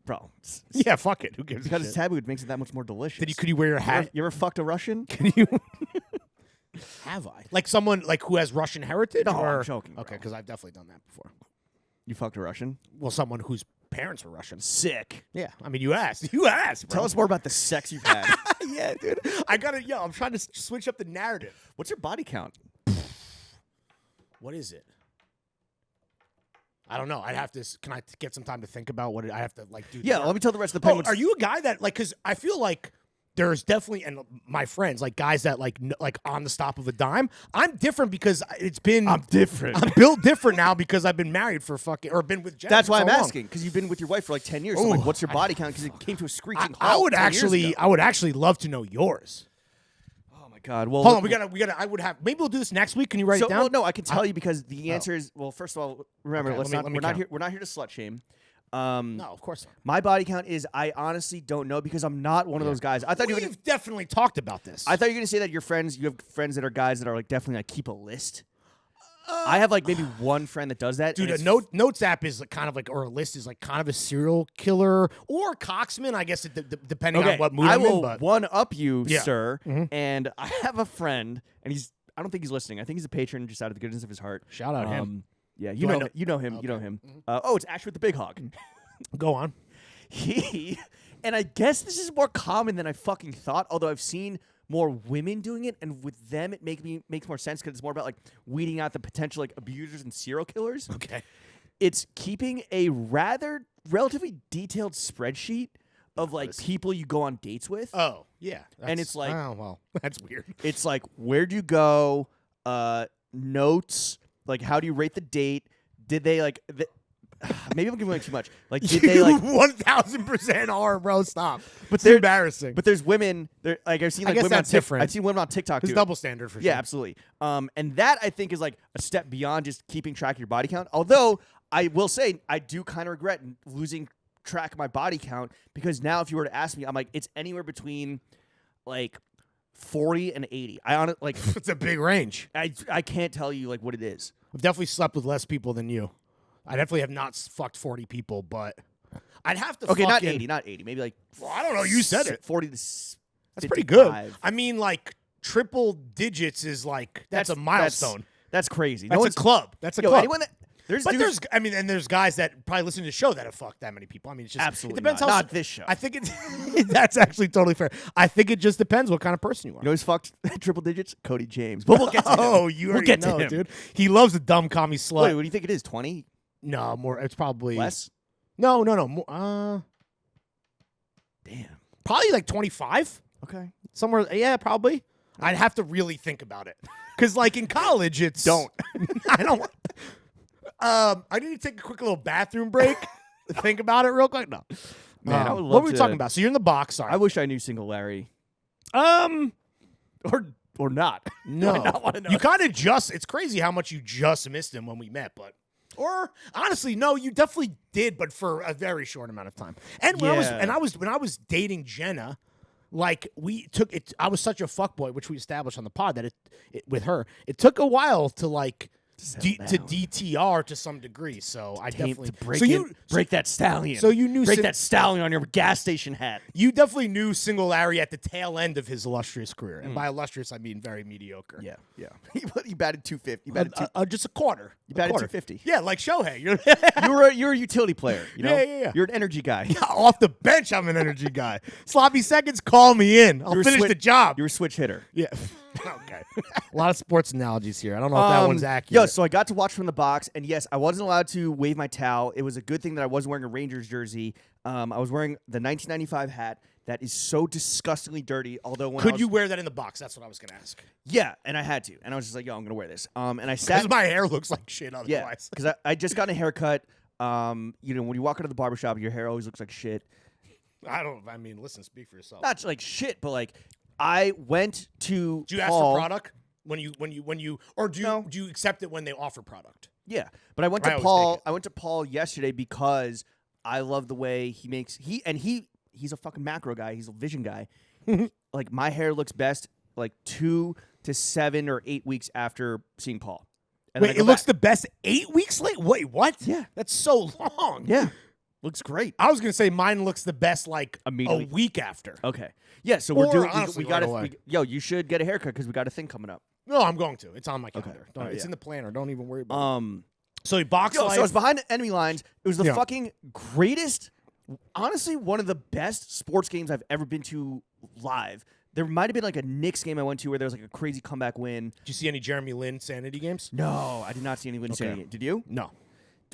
bro. Yeah, fuck it. Who gives a Because shit? it's taboo, it makes it that much more delicious. Could you wear your hat? You ever fucked a Russian? Can you? Have I? Like someone like who has Russian heritage? No, or? I'm joking, bro. Okay, because I've definitely done that before. You fucked a Russian? Well, someone whose parents were Russian. Sick. Yeah, I mean, you asked. You asked, bro. Tell us more about the sex you've had. Yeah, dude. I'm trying to switch up the narrative. What's your body count? What is it? I don't know. I'd have to. Can I get some time to think about what I have to like do? Yeah, the- let me tell the rest of the Oh, Penguins. are you a guy that like? Because I feel like there's definitely, and my friends like guys that like like on the stop of a dime. I'm different because it's been. I'm different. I'm built different now because I've been married for fucking or been with Jen. That's for why so I'm long. asking, because you've been with your wife for like 10 years. So I'm Ooh, like, what's your body count? Because it came to a screeching I halt would 10 years actually, ago. I would actually love to know yours. Oh my God. Well, Hold on, we gotta. I would have. Maybe we'll do this next week. Can you write So, it down? well, no, I can tell you because the answer is, well, first of all, remember, Okay, let me we're not count. here. We're not here to slut shame. No, of course not. My body count is, I honestly don't know because I'm not one of those guys. I thought you were. We've definitely talked about this. I thought you were gonna say that your friends, you have friends that are guys that are like definitely like keep a list. I have like maybe one friend that does that. Dude, and a it's- notes app is like kind of like, or a list is like kind of a serial killer or coxman. I guess depending Okay, on what mood I I'm will in. But one up you, Yeah. sir. And I have a friend, and I don't think he's listening. I think he's a patron just out of the goodness of his heart. Shout out him. Yeah, Do I know- you know him. You know him. Oh, it's Ash with the Big Hog. go on. He, and I guess this is more common than I fucking thought. Although I've seen more women doing it, and with them it makes more sense because it's more about like weeding out the potential like abusers and serial killers. Okay. It's keeping a relatively detailed spreadsheet of like people you go on dates with. Oh yeah, And it's like- oh well, that's weird. It's like, where'd you go? Notes, like how do you rate the date? Did they like? Maybe I'm giving away too much. Like, did they like? 1,000% are, bro. Stop. But It's they're embarrassing. But there's women. Like I've seen I like guess women on that's different. I've seen women on TikTok It's do it. double standard for sure. Yeah, absolutely. And that I think is like a step beyond just keeping track of your body count. Although I will say I do kind of regret losing track of my body count because now if you were to ask me, I'm like it's anywhere between like 40 and 80. I honestly like It's a big range. I can't tell you like what it is. I've definitely slept with less people than you. I definitely have not fucked 40 people, but I'd have to. Okay, not fucking- 80, not 80. Maybe like Well, I don't know. You said it. 40 to That's pretty good. 55. I mean, like triple digits is like that's a milestone. That's crazy. That's a club. That's a Yo, club. anyone that there's But dudes, there's guys that probably listen to the show that have fucked that many people. I mean, it's just Absolutely it depends not. how Not this show. I think it. That's actually totally fair. I think it just depends what kind of person you are. you know who's fucked triple digits? Cody James. But we'll get to him. Oh, you We'll already get to know, him. dude. He loves a dumb commie slut. Wait, what do you think it is? 20? No, more. It's probably Less? No. More, Damn. probably like 25 Okay. somewhere. Yeah, probably. I'd have to really think about it because, like in college, it's Don't. I don't. I need to take a quick little bathroom break. Think about it real quick. No, Man, I would what love were we to- talking about? So you're in the box. Sorry. I wish I knew Single Larry. Or not. No, I not wanna know. you kind of just. It's crazy how much you just missed him when we met, but. Or honestly, no, you definitely did, but for a very short amount of time. And when Yeah. I was dating Jenna, like we took it. I was such a fuckboy, which we established on the pod that it with her. It took a while to like to DTR to some degree. So I definitely break that stallion. So you knew that stallion on your gas station hat. You definitely knew Single Larry at the tail end of his illustrious career, and by illustrious I mean very mediocre. Yeah. He batted 250. He batted just a quarter. You batted 250. Yeah, like Shohei. You're a utility player. You know? Yeah. You're an energy guy. Yeah, off the bench, I'm an energy guy. Sloppy seconds, call me in. I'll finish the job. You're a switch hitter. Yeah. Okay. A lot of sports analogies here. I don't know if that one's accurate. Yeah, so I got to watch from the box, and yes, I wasn't allowed to wave my towel. It was a good thing that I wasn't wearing a Rangers jersey. I was wearing the 1995 hat that is so disgustingly dirty. Although when you wear that in the box? That's what I was going to ask. Yeah, and I had to, and I was just like, "Yo, I'm going to wear this." And I sat. Because my hair looks like shit otherwise. Yeah, because I just got a haircut. When you walk into the barbershop, your hair always looks like shit. I mean, listen, speak for yourself. Not like shit, but like I went to. Do you ask for product when you or do you accept it when they offer product? Yeah, but I went to Paul. I went to Paul yesterday because I love the way he makes he's a fucking macro guy. He's a vision guy. Like my hair looks best like 2 to 7 or 8 weeks after seeing Paul. And wait, it looks the best 8 weeks late? Wait, what? Yeah, that's so long. Yeah. Looks great. I was gonna say mine looks the best like a week after. Okay. Yeah, so we're doing. Honestly, we got to. Yo, you should get a haircut because we got a thing coming up. No, I'm going to. It's on my calendar. Okay. It's in the planner. Don't even worry about it. So he boxed. So I was behind the enemy lines. It was the fucking greatest. Honestly, one of the best sports games I've ever been to live. There might have been like a Knicks game I went to where there was like a crazy comeback win. Did you see any Jeremy Lin sanity games? No, I did not see any Lin sanity games. Did you? No.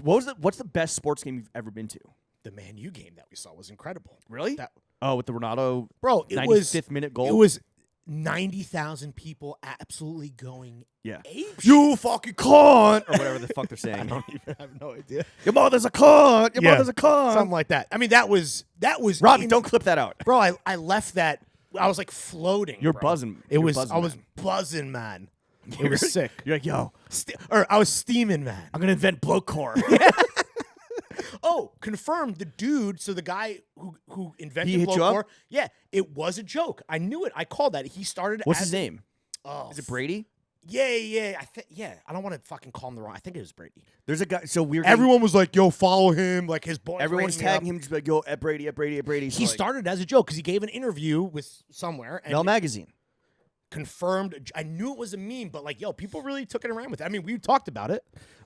What's the best sports game you've ever been to? The Man U game that we saw was incredible. Really? With the Ronaldo, it 95th minute goal. It was 90,000 people absolutely going. Yeah. Apeshit. You fucking cunt, or whatever the fuck they're saying. I don't even have no idea. Your mother's a cunt. Your mother's a cunt. Something like that. I mean, that was. Robbie, don't clip that out, bro. I left that. I was like floating. You're buzzing. I was buzzing, man. It was sick. You're like, yo, I was steaming, man. I'm gonna invent blowcore. Oh, confirmed. The dude, so the guy who invented hit you up? Yeah, it was a joke. I knew it. I called that. He started. What's his name? Oh, is it Brady? Yeah. I don't want to fucking call him the wrong. I think it was Brady. There's a guy. So weird. Everyone was like, "Yo, follow him." Like his boy. Everyone's tagging him, just like, "Yo, at Brady." So he started as a joke because he gave an interview with somewhere. Mel Magazine. Confirmed. I knew it was a meme, but like, yo, people really took it around with it. I mean, we talked about it.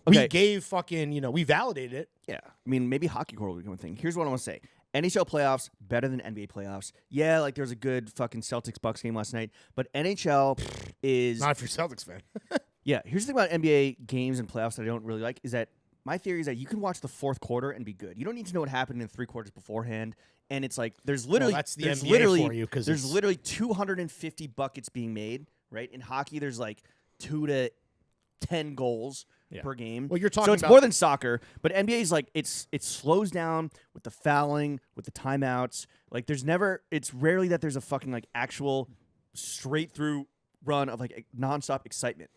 Okay. We gave fucking, we validated it. Yeah. I mean, maybe hockey core will become a thing. Here's what I want to say. NHL playoffs, better than NBA playoffs. Yeah, like there's a good fucking Celtics-Bucks game last night, but NHL is... Not if you're a Celtics fan. Yeah, here's the thing about NBA games and playoffs that I don't really like is that my theory is that you can watch the fourth quarter and be good. You don't need to know what happened in 3 quarters beforehand. And it's like there's literally NBA for you, there's literally 250 buckets being made, right? In hockey, there's like 2 to 10 goals per game. Well, you're talking so it's about more than soccer, but NBA is like it slows down with the fouling, with the timeouts. Like it's rarely that there's a fucking like actual straight through run of like nonstop excitement.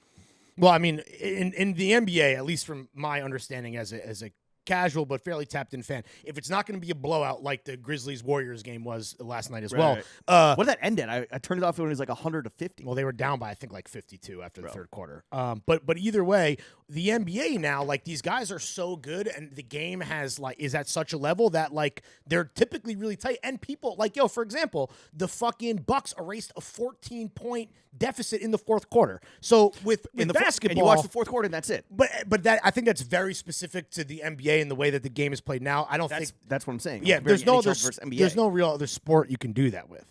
Well, I mean, in the NBA, at least from my understanding as a casual but fairly tapped in fan, if it's not going to be a blowout like the Grizzlies Warriors game was last night as well. What did that end at? I turned it off when it was like 100 to 50. Well, they were down by I think like 52 after the third quarter. But either way, the NBA now, like these guys are so good and the game is at such a level that like they're typically really tight, and people like, for example, the fucking Bucks erased a 14-point deficit in the fourth quarter. So with basketball, and you watch the fourth quarter and that's it. But that I think that's very specific to the NBA and the way that the game is played now. I don't think that's what I'm saying. Yeah, there's no real other sport you can do that with.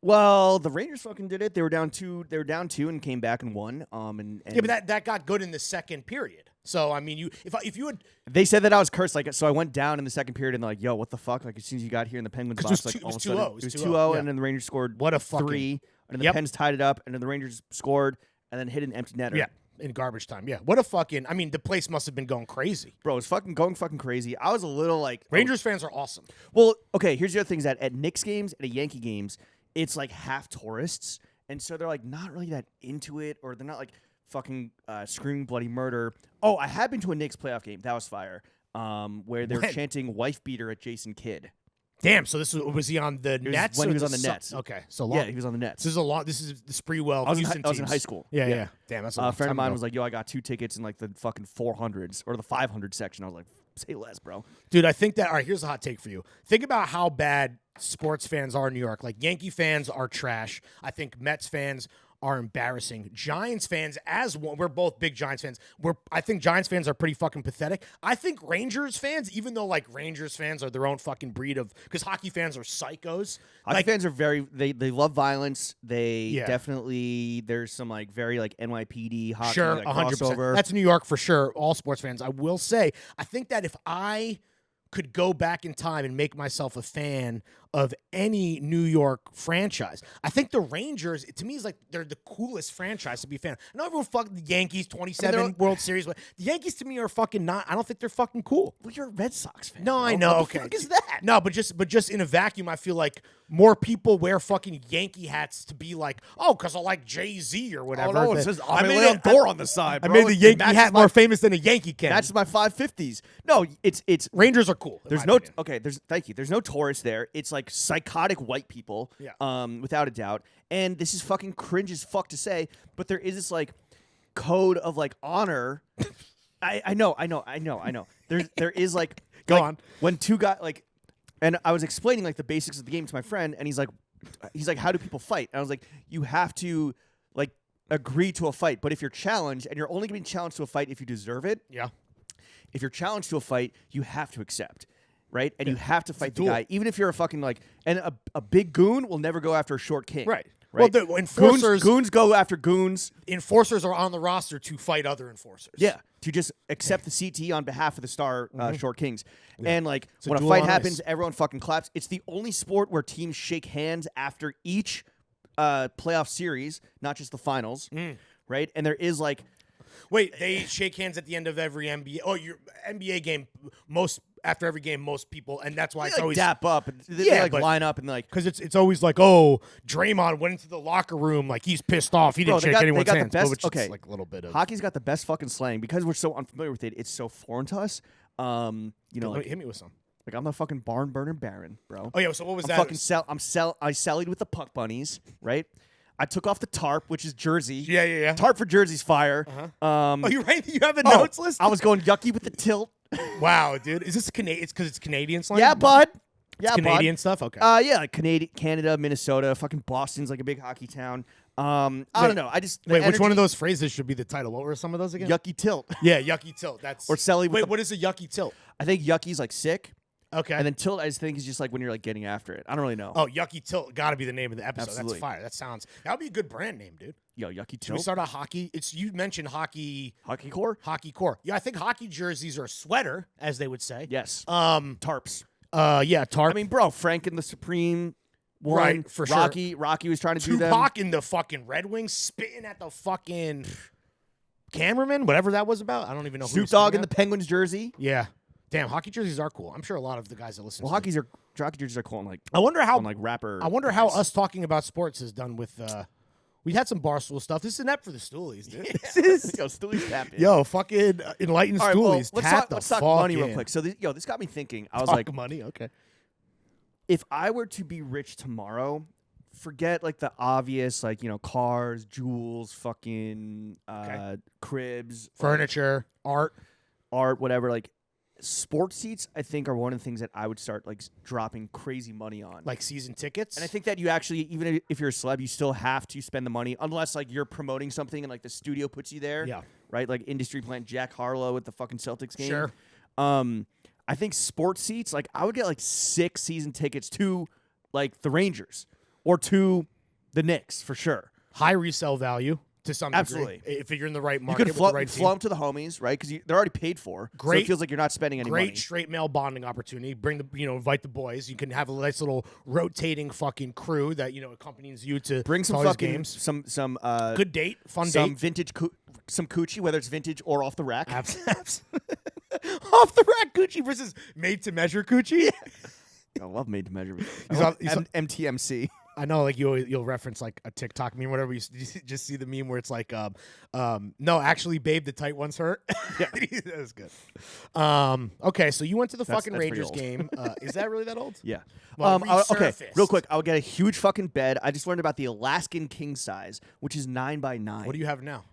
Well, the Rangers fucking did it. They were down 2. They were down 2 and came back and won. Yeah, but that got good in the second period. So I mean, if you had, they said that I was cursed. Like, so I went down in the second period and they're like, "Yo, what the fuck?" Like as soon as you got here in the Penguins box, like all of a sudden it was 2-0, and then the Rangers scored 3, and then the Pens tied it up, and then the Rangers scored and then hit an empty netter. Yeah. In garbage time, yeah. What a fucking... I mean, the place must have been going crazy. Bro, it was going fucking crazy. I was a little like... Rangers fans are awesome. Well, okay, here's the other thing is that at Knicks games and at Yankee games, it's like half tourists, and so they're like not really that into it, or they're not like fucking screaming bloody murder. Oh, I have been to a Knicks playoff game. That was fire. Where they were chanting wife beater at Jason Kidd. Damn. So was he on the Nets? when or he was the on the Sun- Nets. Okay. So long. Yeah, he was on the Nets. This is a lot. This is the Spreewell. I was in Houston I was in teams. high school. Yeah. Damn, that's a long A friend of time mine ago. was like, "Yo, I got 2 tickets in like the fucking 400s or the 500 section." I was like, "Say less, bro." Dude, I think that. All right, here's a hot take for you. Think about how bad sports fans are in New York. Like Yankee fans are trash. I think Mets fans are embarrassing. Giants fans, as one, we're both big Giants fans. I think Giants fans are pretty fucking pathetic. I think Rangers fans, even though like Rangers fans are their own fucking breed of, because hockey fans are psychos. Hockey fans are they love violence. They Yeah. definitely there's some like very like NYPD hockey Sure, like 100%. crossover. That's New York for sure. All sports fans. I will say, I think that if I could go back in time and make myself a fan of any New York franchise, I think the Rangers, to me, is like they're the coolest franchise to be a fan. I know everyone fuck the Yankees, 27 World Series, but the Yankees to me are fucking not. I don't think they're fucking cool. Well, you're a Red Sox fan. No, bro. I know. What Okay, the fuck is that? No, but just in a vacuum, I feel like more people wear fucking Yankee hats to be like, oh, because I like Jay-Z or whatever. Oh no, it That- says I made Amelie it- Door on the side. I bro. made the Yankee Matches hat my- more famous than a Yankee can. Matches my 550s. No, it's Rangers are cool. in There's my no opinion. okay. Thank you. There's no tourists there. It's like psychotic white people. Yeah. Without a doubt. And this is fucking cringe as fuck to say, but there is this like code of like honor. I know. There is like Go on. when two guys like, and I was explaining like the basics of the game to my friend, and he's like, how do people fight? And I was like, you have to like agree to a fight, but if you're challenged, and you're only going to be challenged to a fight if you deserve it. Yeah. If you're challenged to a fight, you have to accept, right? And you have to fight the duel. guy, even if you're a fucking like, and a big goon will never go after a short king, Right. Right? Well, the enforcers goons go after goons. enforcers are on the roster to fight other enforcers. Yeah, to just accept the CT on behalf of the star short kings. And like a when a duel fight on happens, ice. everyone fucking claps. It's the only sport where teams shake hands after each playoff series, not just the finals, right? And there is like. Wait, they shake hands at the end of every NBA. Oh, your NBA game. After every game, most people, and that's why They it's like always dap up. And they Yeah, like but- line up and like. because it's always like, oh, Draymond went into the locker room like he's pissed off. He Bro, didn't they shake got- they anyone's got the hands. best- which okay. is like a little bit of Hockey's got the best fucking slang because we're so unfamiliar with it. It's so foreign to us. You know, like hit me with some. I'm the fucking barn burner baron, bro. Oh yeah, so what was I'm that? fucking I sallied with the puck bunnies, right? I took off the tarp, which is Jersey. Yeah. Tarp for Jersey's fire. Oh, you right? You have a notes list? I was going yucky with the tilt. Wow, dude, is this Canadian? It's because it's Canadian slang. Yeah, bud. Yeah, Canadian stuff. Okay. Yeah, like Canada, Minnesota, fucking Boston's like a big hockey town. I don't know. I just Wait, which one of those phrases should be the title? What were some of those again? yucky tilt? Yeah, yucky tilt. That's Or Sally with Wait, the- what is a yucky tilt? I think yucky's like sick, Okay. and then tilt I just think is just like when you're like getting after it. I don't really know. oh, yucky tilt got to be the name of the episode. Absolutely. That's fire. That would be a good brand name, dude. Yo, yucky Should we tilt. start a hockey? You mentioned hockey Hockey core. Yeah, I think hockey jerseys are a sweater, as they would say. Yes. Tarps. Tarps. Yeah, tarp. I mean, bro, Frank and the Supreme. One. Right, for sure. Rocky was trying to do them. Tupac in the fucking Red Wings spitting at the fucking cameraman, whatever that was about. I don't even know. who Snoop was Dogg spitting in the at. Penguins jersey. Yeah. Damn, hockey jerseys are cool. I'm sure a lot of the guys that listen. Well, to hockey jerseys are cool on like I wonder how. rapper. I wonder how us talking about sports is done with. We had some Barstool stuff. This is an app for the Stoolies, dude. Yo, Steely's tapping. Yo, fucking enlightened All right, well, Stoolies. let's talk money real quick. So, this got me thinking. I was like, money. Okay. if I were to be rich tomorrow, forget like the obvious, like, you know, cars, jewels, fucking cribs, Furniture, art. whatever. Like, sports seats, I think, are one of the things that I would start like dropping crazy money on. Like season tickets. And I think that you actually, even if you're a celeb, you still have to spend the money unless like you're promoting something and like the studio puts you there. Yeah. Right? Like industry plant Jack Harlow at the fucking Celtics game. Sure. I think sports seats, like I would get like 6 season tickets to like the Rangers or to the Knicks for sure. High resale value to some degree. Absolutely. If you're in the right You market could with the right team. flow them to the homies, right? Because they're already paid for. So Great- it feels like you're not spending any Great money. straight male bonding opportunity. Bring invite the boys. You can have a nice little rotating fucking crew that accompanies you to Bring some all these fucking games. some Good date, fun some date. vintage some coochie, whether it's vintage or off the rack. Off the rack Gucci versus made to measure Gucci. I love made to measure. He's on- MTMC. I know, like you'll reference like a TikTok meme, whatever. You just see the meme where it's like, no, actually, babe, the tight one's hurt. Yeah, that was good. Okay, so you went to the fucking that's pretty Rangers old. game. Is that really that old? Yeah. Well, Okay, resurfaced. real quick. I would get a huge fucking bed. I just learned about the Alaskan king size, which is 9x9. What do you have now?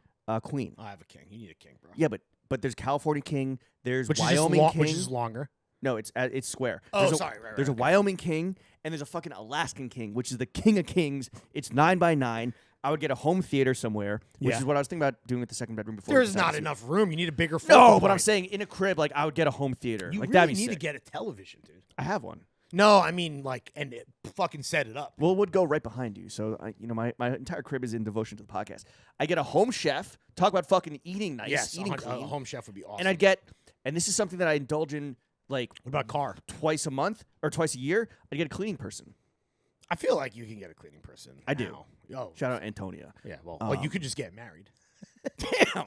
Queen. I have a king. You need a king, bro. Yeah, but there's California king. There's Which Wyoming is king. which is longer. No, it's square. Oh, There's sorry. Right. There's a Wyoming king and there's a fucking Alaskan king, which is the king of kings. It's 9x9. I would get a home theater somewhere, which is what I was thinking about doing with the second bedroom before. There's not enough room. You need a bigger. No, but I'm saying in a crib, like I would get a home theater. You like really that'd be need sick. to get a television, dude. I have one. No, I mean like, and fucking set it up. Well, it would go right behind you. So, my entire crib is in devotion to the podcast. I get a home chef, talk about fucking eating nice, Yes, eating a clean. home chef would be awesome. And I'd get, and this is something that I indulge in like what about car? twice a month or twice a year. I'd get a cleaning person. I feel like you can get a cleaning person. I do. now. Oh, Shout out Antonia. yeah. Well, you could just get married. Damn.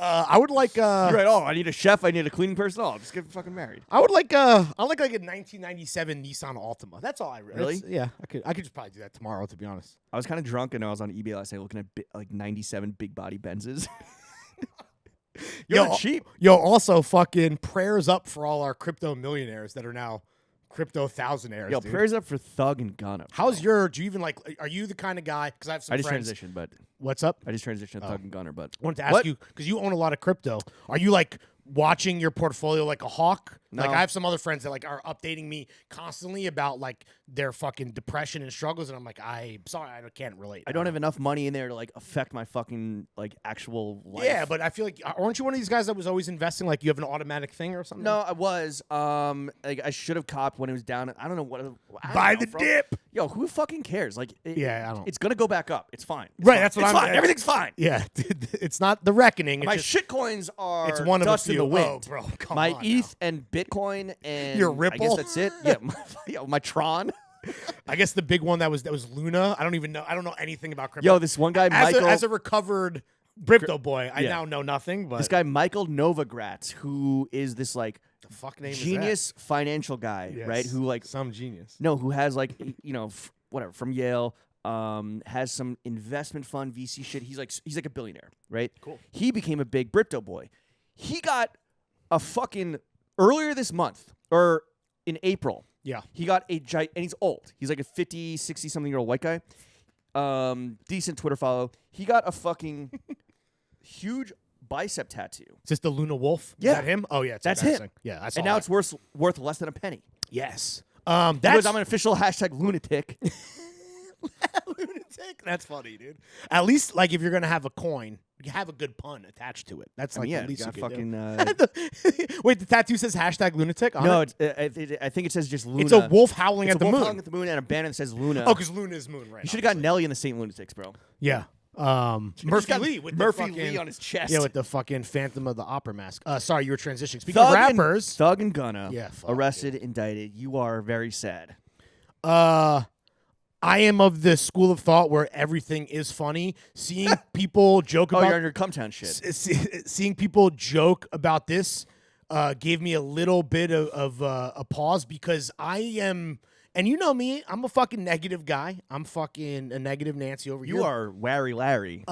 I would like. You're right. Oh, I need a chef. I need a cleaning person. Oh, I'll just get fucking married. I would like. I like a 1997 Nissan Altima. That's all I Really? Yeah, I could just probably do that tomorrow. To be honest. I was kind of drunk and I was on eBay last night looking at like 97 big body Benzes. You're cheap. Yo, also fucking prayers up for all our crypto millionaires that are now crypto thousandaires. Yo, dude. prayers up for Thug and Gunna. How's your? Do you even like? Are you the kind of guy? Because I have some I just friends. transitioned, but What's up? I just transitioned to Thug and Gunner, but I wanted to ask you because you own a lot of crypto. Are you like watching your portfolio like a hawk? No. Like I have some other friends that like are updating me constantly about like their fucking depression and struggles, and I'm like, I'm sorry, I can't relate. I don't have enough money in there to like affect my fucking like actual life. Yeah, but I feel like aren't you one of these guys that was always investing? Like you have an automatic thing or something? No, I was. Like I should have copped when it was down. I don't know what. Buy the dip. Yo, who fucking cares? Like, Yeah, I don't. It's gonna go back up. It's fine. It's Right, fine. that's what it's I'm- fine. Everything's fine. Yeah, it's not the reckoning. My It's just, shit coins are it's one of dust a in few. the wind. Oh, bro, come my on ETH and Bitcoin and Your I guess Ripple? that's it. Yeah, my Tron. I guess the big one that was Luna. I don't even know. I don't know anything about crypto. Yo, this one guy as Michael. a recovered crypto boy, I Yeah. now know nothing. But this guy Michael Novogratz, who is this like the fuck name genius financial guy, is that? right? Yes, Who like some genius. no, who has like whatever from Yale. Has some investment fund VC shit. He's like a billionaire, right? Cool. He became a big crypto boy. He got a fucking earlier this month or in April. Yeah. He got and he's old. He's like a 50, 60 something year old white guy. Decent Twitter follow. He got a fucking huge bicep tattoo. Is this the Luna Wolf? Yeah. Is that him? Oh yeah, That's him. embarrassing. Yeah, I saw And now that. it's worth less than a penny. yes. Because That's I'm an official #lunatic. lunatic. That's funny, dude. At least like if you're gonna have a coin, you have a good pun attached to it. That's like yeah, at least got you could fucking. do. Wait, the tattoo says #lunatic on No, it? I think it says just Luna. It's a wolf howling It's at a the wolf moon. howling at the moon and a banner that says Luna. Oh, because Luna is moon, right? You should have got Nelly in the St. Lunatics, bro. Yeah. Just Murphy got Lee with Murphy the fucking, Lee on his chest. Yeah, with the fucking Phantom of the Opera mask. Sorry, you were transitioning. Speaking of rappers, Thug and Gunna, Yeah, fuck, arrested, indicted. You are very sad. I am of the school of thought where everything is funny. Seeing people joke Oh, about you're on your Cumtown shit. seeing people joke about this gave me a little bit of a pause because I am, and you know me, I'm a fucking negative guy. I'm fucking a negative Nancy over here. You are Wary Larry.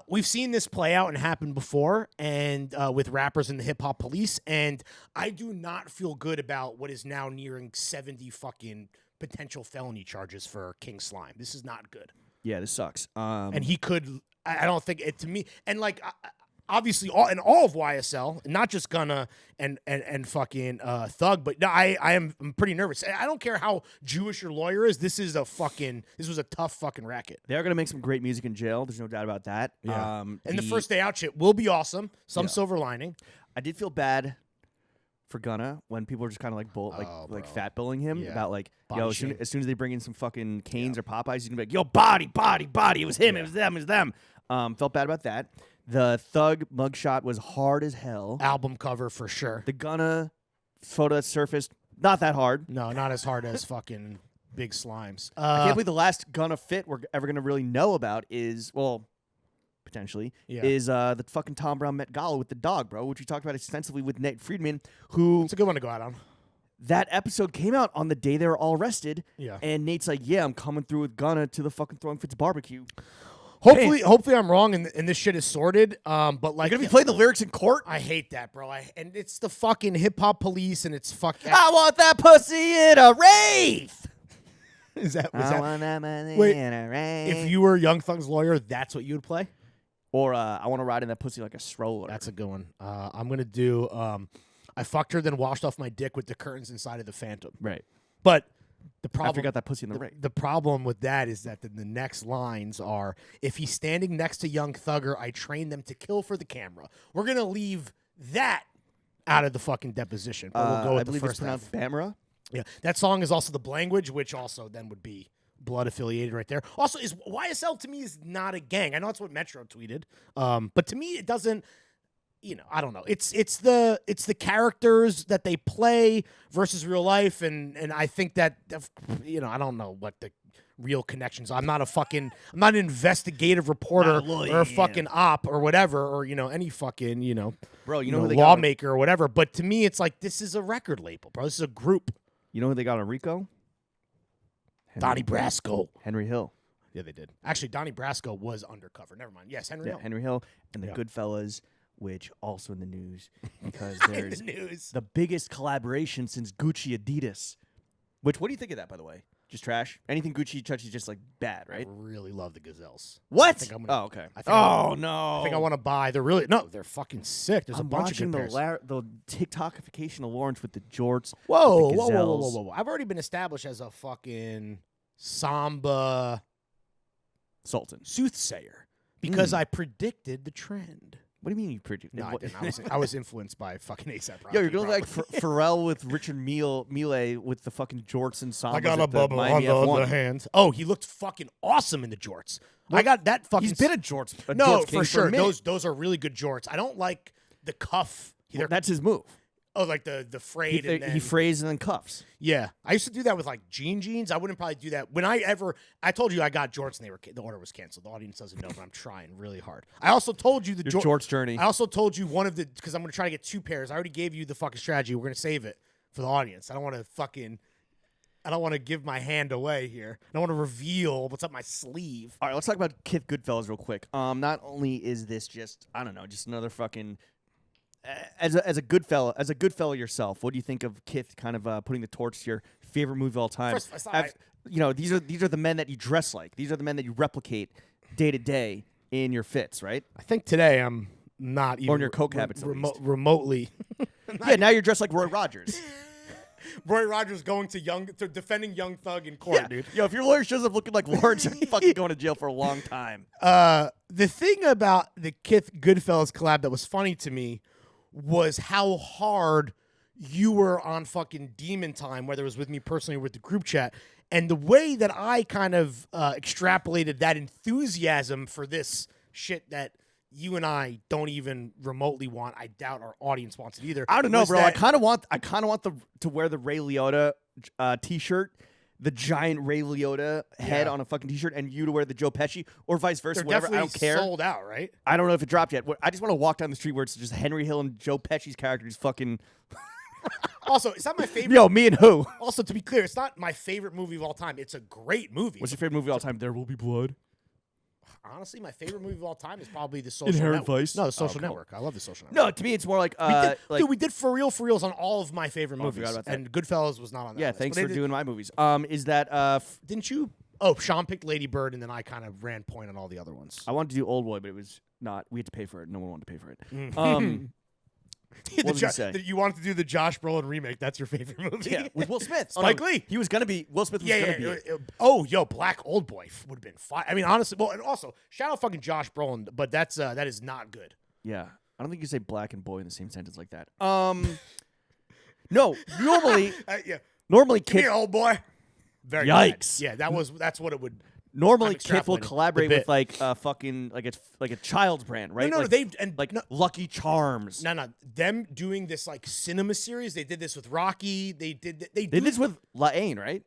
We've seen this play out and happen before, and with rappers in the hip hop police, and I do not feel good about what is now nearing 70 fucking potential felony charges for King Slime. This is not good. Yeah, this sucks. And he could, I don't think it to me, and like obviously all of YSL, not just Gunna and fucking Thug, but no, I'm pretty nervous. I don't care how Jewish your lawyer is. This was a tough fucking racket. They're gonna make some great music in jail. There's no doubt about that. And the first day out shit will be awesome. Some silver lining. I did feel bad for Gunna when people were just kind of like like fat billing him Yeah. about like Body yo shame. as soon as they bring in some fucking Canes or Popeyes, he's gonna be like yo body it was him, it was them, it was them. Felt bad about that. The Thug mugshot was hard as hell. Album cover for sure. The Gunna photo that surfaced, not that hard. No, not as hard as fucking Big Slimes. I can't believe the last Gunna fit we're ever gonna really know about is potentially is the fucking Tom Brown Met Gala with the dog, bro, which we talked about extensively with Nate Friedman, who It's a good one to go out on. that episode came out on the day they were all arrested. Yeah. And Nate's like, yeah, I'm coming through with Gunna to the fucking Throwing Fits barbecue. Hopefully I'm wrong and this shit is sorted. But like, You're gonna be playing the lyrics in court? I hate that, bro. And it's the fucking hip hop police, and it's fucking. I want that pussy in a wraith. Was I that? want that pussy Wait, in a wraith. If you were Young Thug's lawyer, that's what you would play. Or I want to ride in that pussy like a stroller. That's a good one. I'm gonna do. I fucked her, then washed off my dick with the curtains inside of the Phantom. right. But the problem, After you got that pussy in the ring. the problem with that is that the next lines are, if he's standing next to Young Thugger, I train them to kill for the camera. We're gonna leave that out of the fucking deposition. But we'll go with I believe the it's first half. pronounced Bamara. Yeah, that song is also the language, which also then would be blood affiliated right there. Also, is YSL to me is not a gang. I know that's what Metro tweeted, but to me it doesn't. You know, I don't know. It's the characters that they play versus real life, and I think that I don't know what the real connections are. I'm not an investigative reporter or a fucking op or whatever, or any fucking Bro, you you know know who they got lawmaker or whatever. But to me, it's like this is a record label, bro. This is a group. You know who they got on Rico? Donnie Brasco. Henry Hill. Yeah, they did. Actually, Donnie Brasco was undercover. Never mind. Yes, Henry Hill. Henry Hill and the Yeah. Goodfellas, which also in the news because In there's the news. the biggest collaboration since Gucci Adidas. Which, what do you think of that, by the way? Just trash? Anything Gucci touches just like bad, right? I really love the Gazelles. What? think I'm gonna- Oh, okay. I think I Oh, wanna- no. I think I want to buy. They're fucking sick. There's I'm a bunch watching of good pairs. the TikTokification of Lawrence with the jorts. Whoa, the whoa, whoa, whoa, Gazelles. whoa, whoa! I've already been established as a fucking samba Sultan. soothsayer because I predicted the trend. What do you mean you predicted? No, I what- didn't. I was influenced by fucking ASAP Rocky. Yo, you're going like probably. Pharrell with Richard Mille with the fucking jorts and sambas. I got at a the bubble on Miami the F1. other hand. Oh, he looked fucking awesome in the jorts. I got that fucking. He's been a jorts. A no, jorts king for sure. a minute. Those are really good jorts. I don't like the cuff. Well, that's his move. Like the frayed. and then, He frays and then cuffs. Yeah, I used to do that with like jeans. I wouldn't probably do that when I told you I got jorts and the order was canceled. The audience doesn't know, but I'm trying really hard. I also told you the Your jorts journey. I also told you because I'm gonna try to get 2 pairs. I already gave you the fucking strategy. We're gonna save it for the audience. I don't want to give my hand away here. I don't want to reveal what's up my sleeve. All right, let's talk about Kith Goodfellas real quick. Not only is this just another fucking as a good fellow yourself, what do you think of Kith kind of putting the torch to your favorite movie of all time? First, these are the men that you dress like. These are the men that you replicate day to day in your fits, right? I think today I'm not even in your coke habits, at least. remotely. Yeah, now you're dressed like Roy Rogers. Roy Rogers going to defending Young Thug in court, Yeah, dude. Yo, if your lawyer shows up looking like Lawrence, you're fucking going to jail for a long time. The thing about the Kith Goodfellas collab that was funny to me was how hard you were on fucking Demon Time, whether it was with me personally or with the group chat, and the way that I kind of extrapolated that enthusiasm for this shit that you and I don't even remotely want. I doubt our audience wants it either. I don't know, was bro. that- I kind of want to wear the Ray Liotta t-shirt, the giant Ray Liotta head Yeah. on a fucking t-shirt, and you to wear the Joe Pesci or vice versa. They're Whatever. I definitely don't care. sold out, right? I don't know if it dropped yet. I just want to walk down the street where it's just Henry Hill and Joe Pesci's characters fucking. Also, it's not my favorite. Yo, me and who? Also, to be clear, it's not my favorite movie of all time. It's a great movie. What's your favorite movie of all time? There Will Be Blood. Honestly, my favorite movie of all time is probably The Social Inherent Network. Vice? No, The Social cool. Network. I love The Social Network. No, to me it's more like Dude, we did For Reals on all of my favorite Oh, I forgot movies, about that. and Goodfellas was not on that yeah. list. Thanks But for they did- doing my movies. Is that Didn't you? Oh, Sean picked Lady Bird, and then I kind of ran point on all the other ones. I wanted to do Old Boy, but it was not. We had to pay for it. No one wanted to pay for it. The what did you say? You wanted to do the Josh Brolin remake. That's your favorite movie? Yeah, with Will Smith. Spike Lee. He was gonna be. Will Smith was Yeah, gonna yeah. be. it. Oh, yo, Black Old Boy would have been fine. I mean, honestly, well, and also shout out fucking Josh Brolin, but that is not good. Yeah, I don't think you say black and boy in the same sentence like that. No, normally, Yeah, normally give me Kith, an old boy. Very Yikes. bad. Yeah, that's what it would. normally I'm Kith will extrapolating. collaborate The with like fucking like it's like a child's brand, right? No, like, they've and like no, Lucky Charms. no, them doing this like cinema series. They did this with Rocky. They did. They did this with La Haine, right?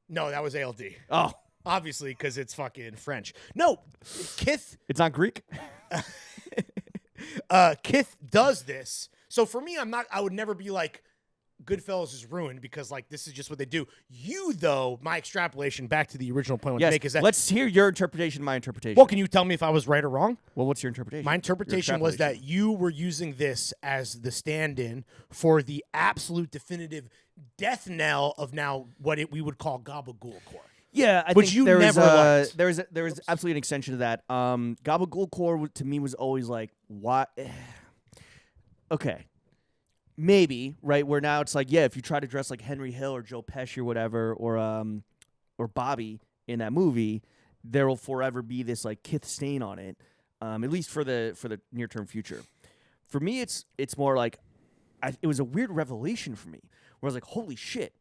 No, that was ALD. Oh, Obviously, because it's fucking French. No, Kith. it's not Greek. Kith does this. So for me, I would never be like, Goodfellas is ruined because like this is just what they do. You though, my extrapolation back to the original point I want to Yes, make is that. let's hear your interpretation, my interpretation. Well, can you tell me if I was right or wrong? Well, what's your interpretation? My interpretation was that you were using this as the stand-in for the absolute definitive death knell of now what we would call gabagoolcore. Yeah, I Which think you there never was, liked. there was absolutely an extension to that. Gabagoolcore to me was always like, what? Okay. Maybe, right? Where now it's like, yeah, if you try to dress like Henry Hill or Joe Pesci or whatever, or Bobby in that movie, there will forever be this like Kith stain on it, at least for the near term future. For me, it's more like, it was a weird revelation for me, where I was like, holy shit.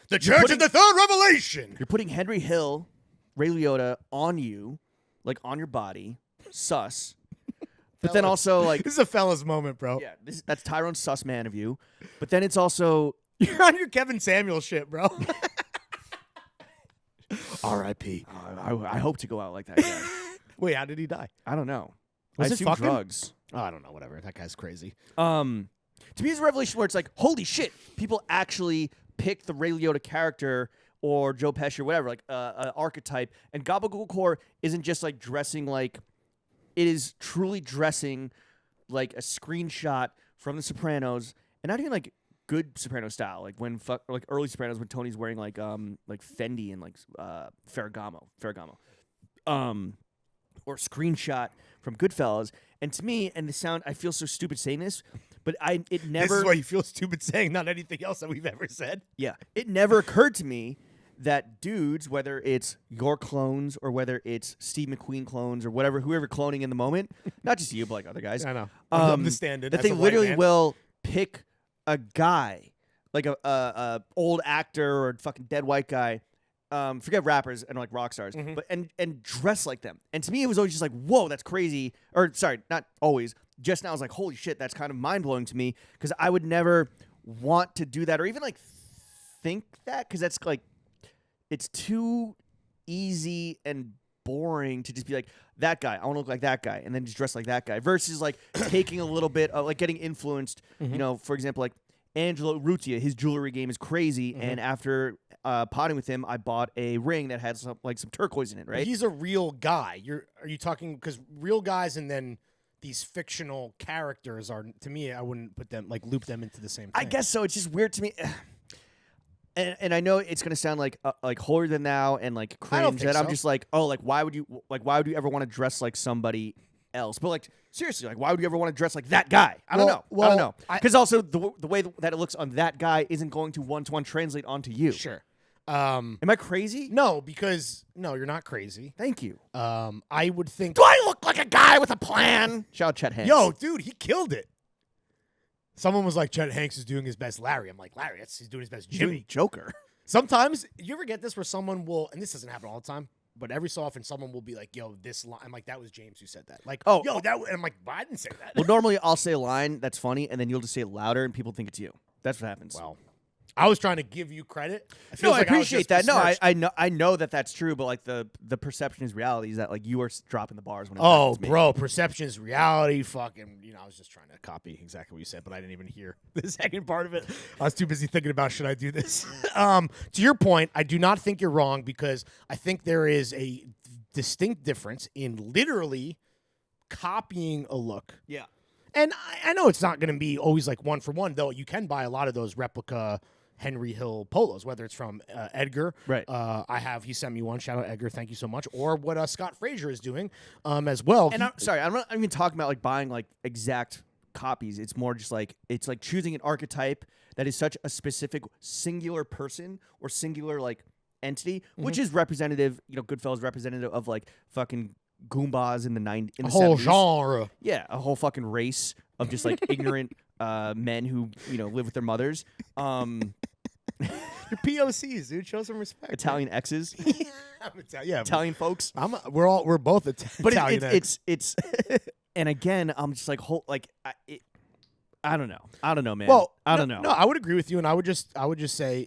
The Church of the Third Revelation! You're putting Henry Hill, Ray Liotta on you, like on your body, sus. But then also, like... This is a fella's moment, bro. Yeah, that's Tyrone's sus man of you. But then it's also... You're on your Kevin Samuel shit, bro. R.I.P. I hope to go out like that guy. Wait, how did he die? I don't know. Was I it assume fucking? drugs. Oh, I don't know, whatever. That guy's crazy. To me, it's a revelation where it's like, holy shit, people actually pick the Ray Liotta character or Joe Pesci or whatever, like an archetype. And Gabagoolcore isn't just like dressing like... It is truly dressing like a screenshot from The Sopranos, and not even like good Soprano style, like when like early Sopranos when Tony's wearing like Fendi and like Ferragamo, or screenshot from Goodfellas. And to me, and the sound, I feel so stupid saying this, but it never. This is why you feel stupid saying not anything else that we've ever said. Yeah, it never occurred to me that dudes, whether it's your clones or whether it's Steve McQueen clones or whoever cloning in the moment, not just you, but like other guys. I know. I'm the stand-in. That they literally will pick a guy, like a old actor or a fucking dead white guy, forget rappers and like rock stars, but and dress like them. And to me, it was always just like, whoa, that's crazy. Or sorry, not always. Just now, I was like, holy shit, that's kind of mind blowing to me because I would never want to do that or even like think that because that's like. It's too easy and boring to just be like, that guy, I want to look like that guy, and then just dress like that guy, versus like taking a little bit of like getting influenced, you know, for example, like Angelo Urrutia, his jewelry game is crazy, and after potting with him, I bought a ring that had some turquoise in it, right? He's a real guy. Are you talking, because real guys and then these fictional characters are, to me, I wouldn't put them, like loop them into the same thing. I guess so. It's just weird to me. And I know it's gonna sound like holier than thou and like cringe. I don't think that I'm so. just like, oh, like why would you ever want to dress like somebody else? But like seriously, like why would you ever want to dress like that guy? I don't know. I don't know. Because also the way that it looks on that guy isn't going to one-to-one translate onto you. Sure. Am I crazy? No, because you're not crazy. Thank you. I would think. Do I look like a guy with a plan? Shout out Chet Hanks. Yo, dude, he killed it. Someone was like, Chet Hanks is doing his best Larry. I'm like, Larry, he's doing his best He's doing Jimmy. Joker. Sometimes, you ever get this where someone will, and this doesn't happen all the time, but every so often someone will be like, yo, this line. I'm like, that was James who said that. Like, oh, yo, that. And I'm like, I didn't say that. Well, normally I'll say a line that's funny, and then you'll just say it louder, and people think it's you. That's what happens. Well, I was trying to give you credit. I appreciate that. No, I know that that's true, but like the perception is reality is that like you are dropping the bars when it happens to me. Bro, perception is reality. Fucking, I was just trying to copy exactly what you said, but I didn't even hear the second part of it. I was too busy thinking about should I do this. To your point, I do not think you're wrong because I think there is a distinct difference in literally copying a look. Yeah. And I know it's not going to be always like one for one, though. You can buy a lot of those replica Henry Hill polos, whether it's from Edgar. Right. He sent me one. Shout out Edgar. Thank you so much. Or what Scott Frazier is doing as well. And I'm not even talking about like buying like exact copies. It's more just like, it's like choosing an archetype that is such a specific singular person or singular like entity, which is representative, Goodfellas representative of like fucking Goombas in the 90s. In the whole 70s. genre. Yeah, a whole fucking race of just like ignorant men who, live with their mothers. You're POCs, dude. Show some respect. Italian exes. Italian folks. We're both Italian. But it's and again, I'm just like I don't know. I don't know, man. Well, I don't know. No, I would agree with you, and I would just say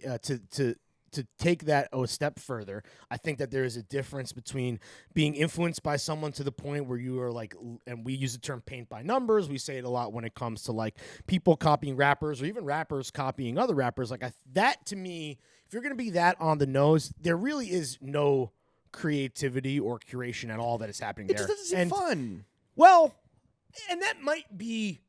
to to take that a step further, I think that there is a difference between being influenced by someone to the point where you are like, and we use the term paint by numbers. We say it a lot when it comes to like people copying rappers or even rappers copying other rappers. Like that to me, if you're going to be that on the nose, there really is no creativity or curation at all that is happening there. It just doesn't seem fun. Well, and that might be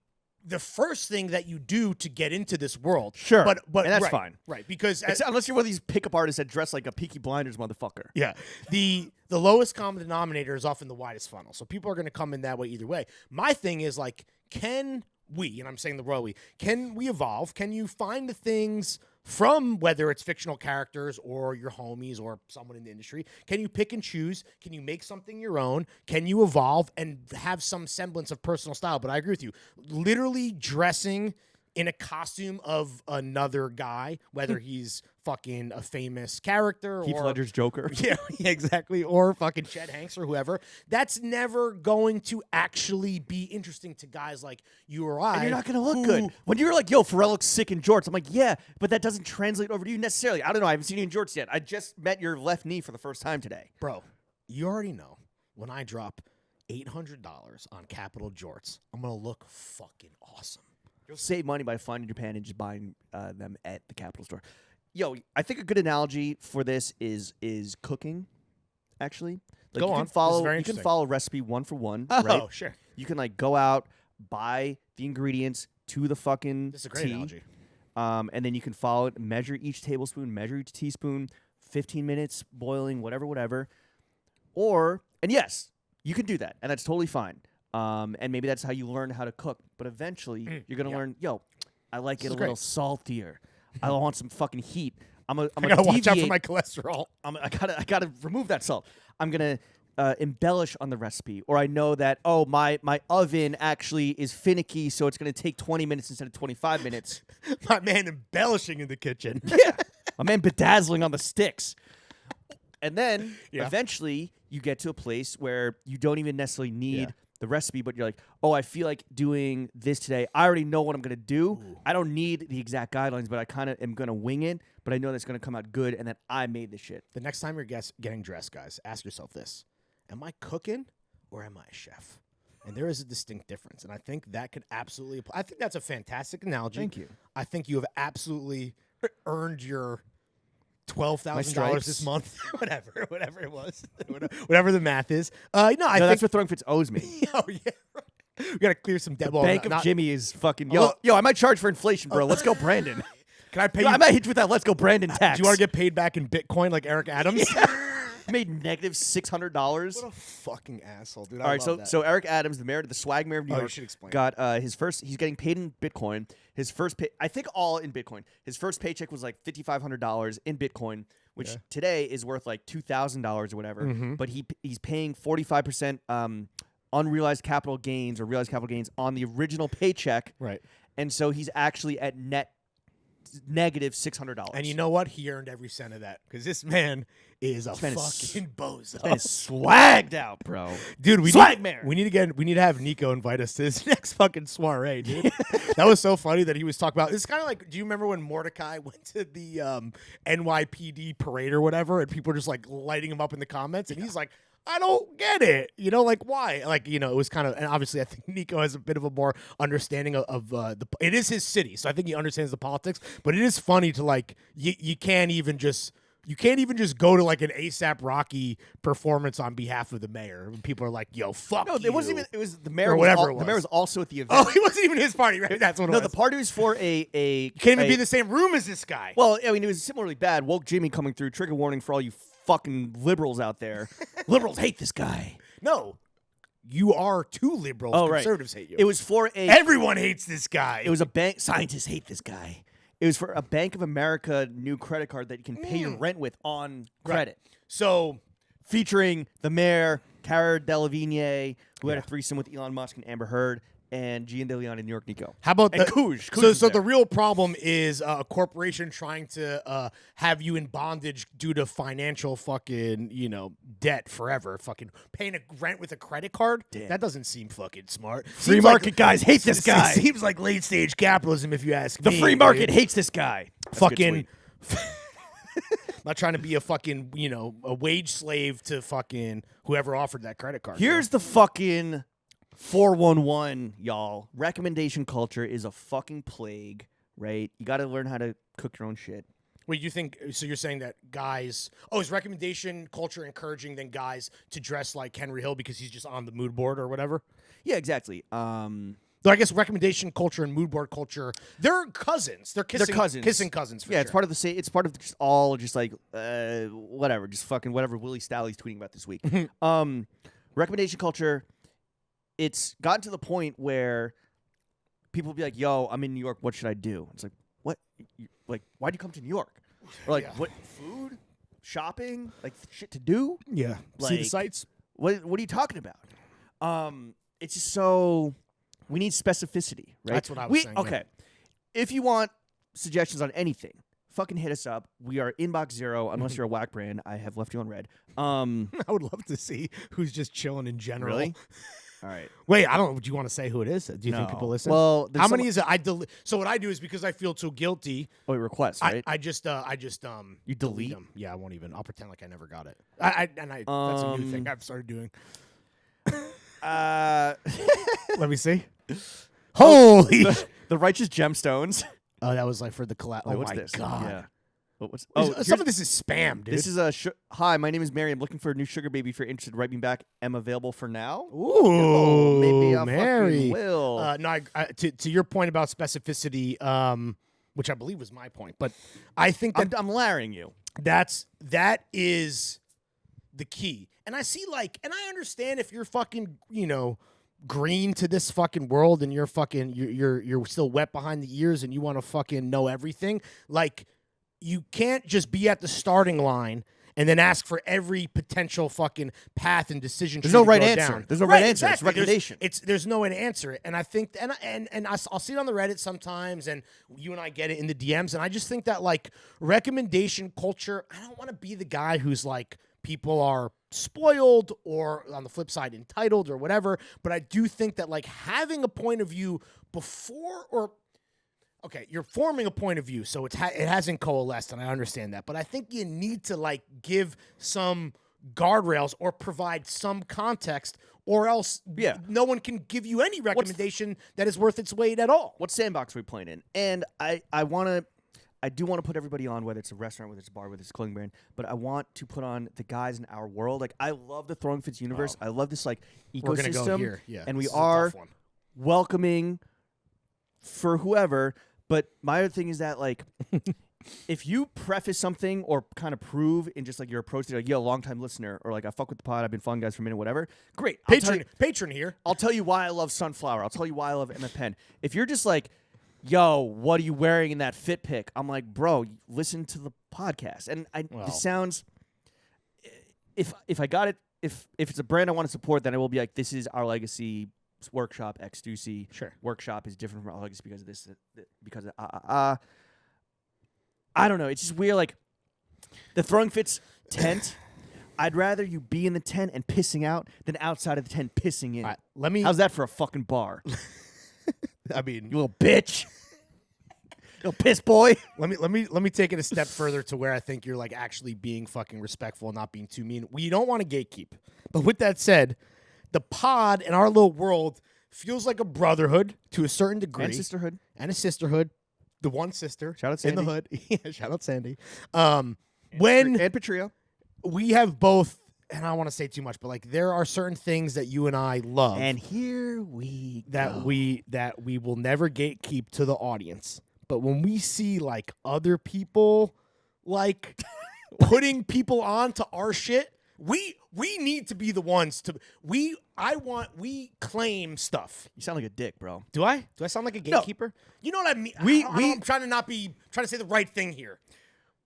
the first thing that you do to get into this world. Sure. But and that's right, fine. Right. Because unless you're one of these pickup artists that dress like a Peaky Blinders motherfucker. yeah. The lowest common denominator is often the widest funnel. So people are going to come in that way either way. My thing is like, can we, and I'm saying the royal we, can we evolve? Can you find the things from whether it's fictional characters or your homies or someone in the industry? Can you pick and choose? Can you make something your own? Can you evolve and have some semblance of personal style? But I agree with you. Literally dressing in a costume of another guy, whether he's fucking a famous character Heath or Ledger's Joker. yeah, exactly. Or fucking Chet Hanks or whoever. That's never going to actually be interesting to guys like you or I. And you're not going to look good. When you're like, yo, Pharrell looks sick in jorts, I'm like, yeah, but that doesn't translate over to you necessarily. I don't know. I haven't seen you in jorts yet. I just met your left knee for the first time today. Bro, you already know when I drop $800 on Capital jorts, I'm going to look fucking awesome. You'll save money by finding Japan and just buying them at the Capitol store. Yo, I think a good analogy for this is cooking, actually. Like Go you on. Can follow, This is very you can interesting. follow a recipe one for one, Oh, right? sure. You can like go out, buy the ingredients to the fucking This is a great tea, analogy. and then you can follow it, measure each tablespoon, measure each teaspoon, 15 minutes boiling, whatever. And yes, you can do that, and that's totally fine. And maybe that's how you learn how to cook. But eventually, you're gonna learn. Yo, I like it a little saltier. I want some fucking heat. I gotta watch out for my cholesterol. I gotta remove that salt. I'm gonna embellish on the recipe, or I know that my oven actually is finicky, so it's gonna take 20 minutes instead of 25 minutes. My man embellishing in the kitchen. Yeah, my man bedazzling on the sticks. And then eventually you get to a place where you don't even necessarily need the recipe, but you're like, oh, I feel like doing this today. I already know what I'm going to do. Ooh. I don't need the exact guidelines, but I kind of am going to wing it, but I know that's going to come out good and that I made this shit. The next time you're getting dressed, guys, ask yourself this. Am I cooking or am I a chef? And there is a distinct difference, and I think that could absolutely apply. I think that's a fantastic analogy. Thank you. I think you have absolutely earned your $12,000 this month, whatever it was, whatever the math is. I think that's what Throwing Fits owes me. Oh yeah, right. We gotta clear some debt. Bank of Jimmy is fucking yo. I might charge for inflation, bro. Let's go, Brandon. Can I pay? I might hit you with that. Let's go, Brandon tax. Do you want to get paid back in Bitcoin like Eric Adams? Made negative $600. What a fucking asshole, dude. All right, so Eric Adams, the swag mayor of New York, you should explain. got his first. He's getting paid in Bitcoin. His first pay, I think, all in Bitcoin. His first paycheck was like $5,500 in Bitcoin, which today is worth like $2,000 or whatever. Mm-hmm. But he's paying 45% unrealized capital gains or realized capital gains on the original paycheck. Right. And so he's actually at net negative $600. And you know what? He earned every cent of that because this man is a fucking bozo. This man is swagged out, bro. Dude, we Swag need mayor. We need to have Nico invite us to his next fucking soiree, dude. That was so funny that he was talking about. It's kind of like, do you remember when Mordecai went to the NYPD parade or whatever, and people were just like lighting him up in the comments, and he's like, I don't get it. You know, like why? Like, you know, it was kind of, and obviously I think Nico has a bit of a more understanding of it is his city. So I think he understands the politics, but it is funny to like, you can't even just go to like an ASAP Rocky performance on behalf of the mayor. When people are like, yo, fuck you. It wasn't even, it was the mayor. Or whatever it was. The mayor was also at the event. Oh, it wasn't even his party, right? That's what it was. No, the party was for a You can't even be in the same room as this guy. Well, I mean, it was similarly bad. Woke Jimmy coming through. Trigger warning for all you fucking liberals out there. Liberals hate this guy. No. You are too liberal. Conservatives hate you. It was for a... Everyone hates this guy. It was a bank... Scientists hate this guy. It was for a Bank of America new credit card that you can pay your rent with on credit. Right. So... Featuring the mayor, Cara Delevingne, who had a threesome with Elon Musk and Amber Heard, and Gian De Leon and New York Nico. How about and the Kuj? So the real problem is a corporation trying to have you in bondage due to financial fucking debt forever. Fucking paying a rent with a credit card. Damn. That doesn't seem fucking smart. Free market guys hate this guy. It seems like late stage capitalism, if you ask me. The free market hates this guy. That's fucking. not trying to be a fucking, a wage slave to fucking whoever offered that credit card. Here's the fucking 411, y'all. Recommendation culture is a fucking plague, right? You got to learn how to cook your own shit. Wait, you think, so you're saying that guys, is recommendation culture encouraging then guys to dress like Henry Hill because he's just on the mood board or whatever? Yeah, exactly. So I guess recommendation culture and mood board culture, they're cousins. They're kissing cousins. Kissing cousins for yeah, sure. it's part of the same. It's part of just all just like whatever, just fucking whatever Willie Stally's tweeting about this week. Recommendation culture. It's gotten to the point where people will be like, "Yo, I'm in New York. What should I do?" It's like, "What? Like, why'd you come to New York?" Or like, "What? Food, shopping, like shit to do." Yeah, like, see the sights. What are you talking about? It's just so. We need specificity, right? That's what I was saying. Okay. If you want suggestions on anything, fucking hit us up. We are inbox 0, unless you're a whack brand. I have left you on red. I would love to see who's just chilling in general. Really? All right. Wait, I don't. Do you want to say who it is? Do you think people listen? Well, how many is it? So what I do is because I feel so guilty. Oh, requests, right? I just you delete them. Yeah, I won't even. I'll pretend like I never got it. That's a new thing I've started doing. Let me see. Holy! The righteous gemstones. Oh, that was like for the collab. Oh what's my this? god! Yeah. Some of this is spam, dude. This is hi. My name is Mary. I'm looking for a new sugar baby. If you're interested, write me back. Am available for now. Ooh, maybe I Mary. fucking will. No, to your point about specificity, which I believe was my point, but I think that I'm larrying you. That is the key. And I see and I understand if you're fucking, green to this fucking world and you're fucking you're still wet behind the ears and you want to fucking know everything. Like, you can't just be at the starting line and then ask for every potential fucking path and decision. There's no right answer. Down. There's no right answer. Exactly. It's recommendation. There's no way to answer it. And I think I'll see it on the Reddit sometimes, and you and I get it in the DMs. And I just think that recommendation culture. I don't want to be the guy who's like people are spoiled or on the flip side entitled or whatever. But I do think that having a point of view before or. Okay, you're forming a point of view, so it hasn't coalesced, and I understand that. But I think you need to give some guardrails or provide some context, or else no one can give you any recommendation that is worth its weight at all. What sandbox are we playing in? And I do want to put everybody on, whether it's a restaurant, whether it's a bar, whether it's a clothing brand, but I want to put on the guys in our world. I love the Throwing Fits universe. I love this ecosystem. We're gonna go here, and we are welcoming for whoever. But my other thing is that, if you preface something or kind of prove in just, your approach to, yo, long-time listener, or, I fuck with the pod, I've been following guys for a minute, whatever, great. Patron here. I'll tell you why I love Sunflower. I'll tell you why I love MF Pen. If you're just yo, what are you wearing in that fit pic? I'm like, bro, listen to the podcast. And this sounds, if I got it, if it's a brand I want to support, then I will be like, this is our legacy. Workshop X Stussy. Sure. Workshop is different from August because of this, because of I don't know. It's just weird. The Throwing Fits tent. I'd rather you be in the tent and pissing out than outside of the tent pissing in. Right, how's that for a fucking bar? I mean, you little bitch. You little piss boy. Let me take it a step further to where I think you're actually being fucking respectful and not being too mean. We don't want to gatekeep. But with that said, the pod in our little world feels like a brotherhood to a certain degree. And sisterhood. And a sisterhood. The one sister. Shout out Sandy. In the hood. Yeah, shout out Sandy. And Patria. We have both, and I don't want to say too much, but there are certain things that you and I love. And here we go. That we will never gatekeep to the audience. But when we see other people putting people on to our shit, we need to be the ones to we claim stuff. You sound like a dick, bro. Do I? Do I sound like a gatekeeper? No. You know what I mean? I'm trying to say the right thing here.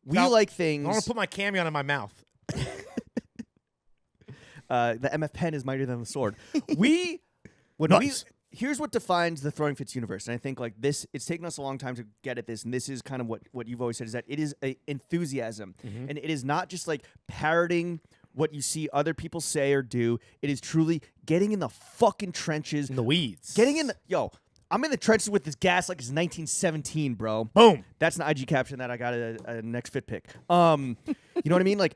We like things. I want to put my cameo in my mouth. The MF Pen is mightier than the sword. Here's what defines the Throwing Fits universe, and I think this, it's taken us a long time to get at this, and this is kind of what you've always said, is that it is a enthusiasm, and it is not just parroting what you see other people say or do. It is truly getting in the fucking trenches, in the weeds, I'm in the trenches with this gas like it's 1917, bro. Boom. That's an IG caption that I got a next fit pick. You know what I mean? Like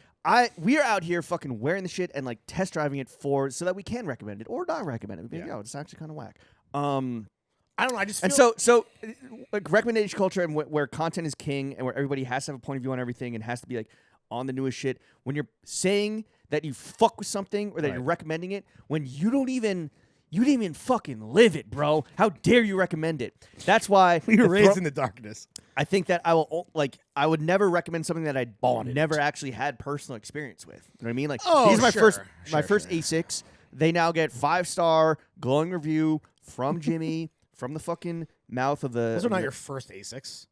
we are out here fucking wearing the shit and like test driving it so that we can recommend it or not recommend it. We'd be like, yo, it's actually kind of whack. I don't know. I just feel and so like recommendation culture and where content is king and where everybody has to have a point of view on everything and has to be like on the newest shit. When you're saying that you fuck with something or that you're recommending it, when you didn't even fucking live it, bro. How dare you recommend it? That's why we were raised in the darkness. I think that I would never recommend something that I never actually had personal experience with. You know what I mean? Like these are my first ASICs. They now get 5-star glowing review from Jimmy from the fucking mouth of the. Those are not your first ASICs.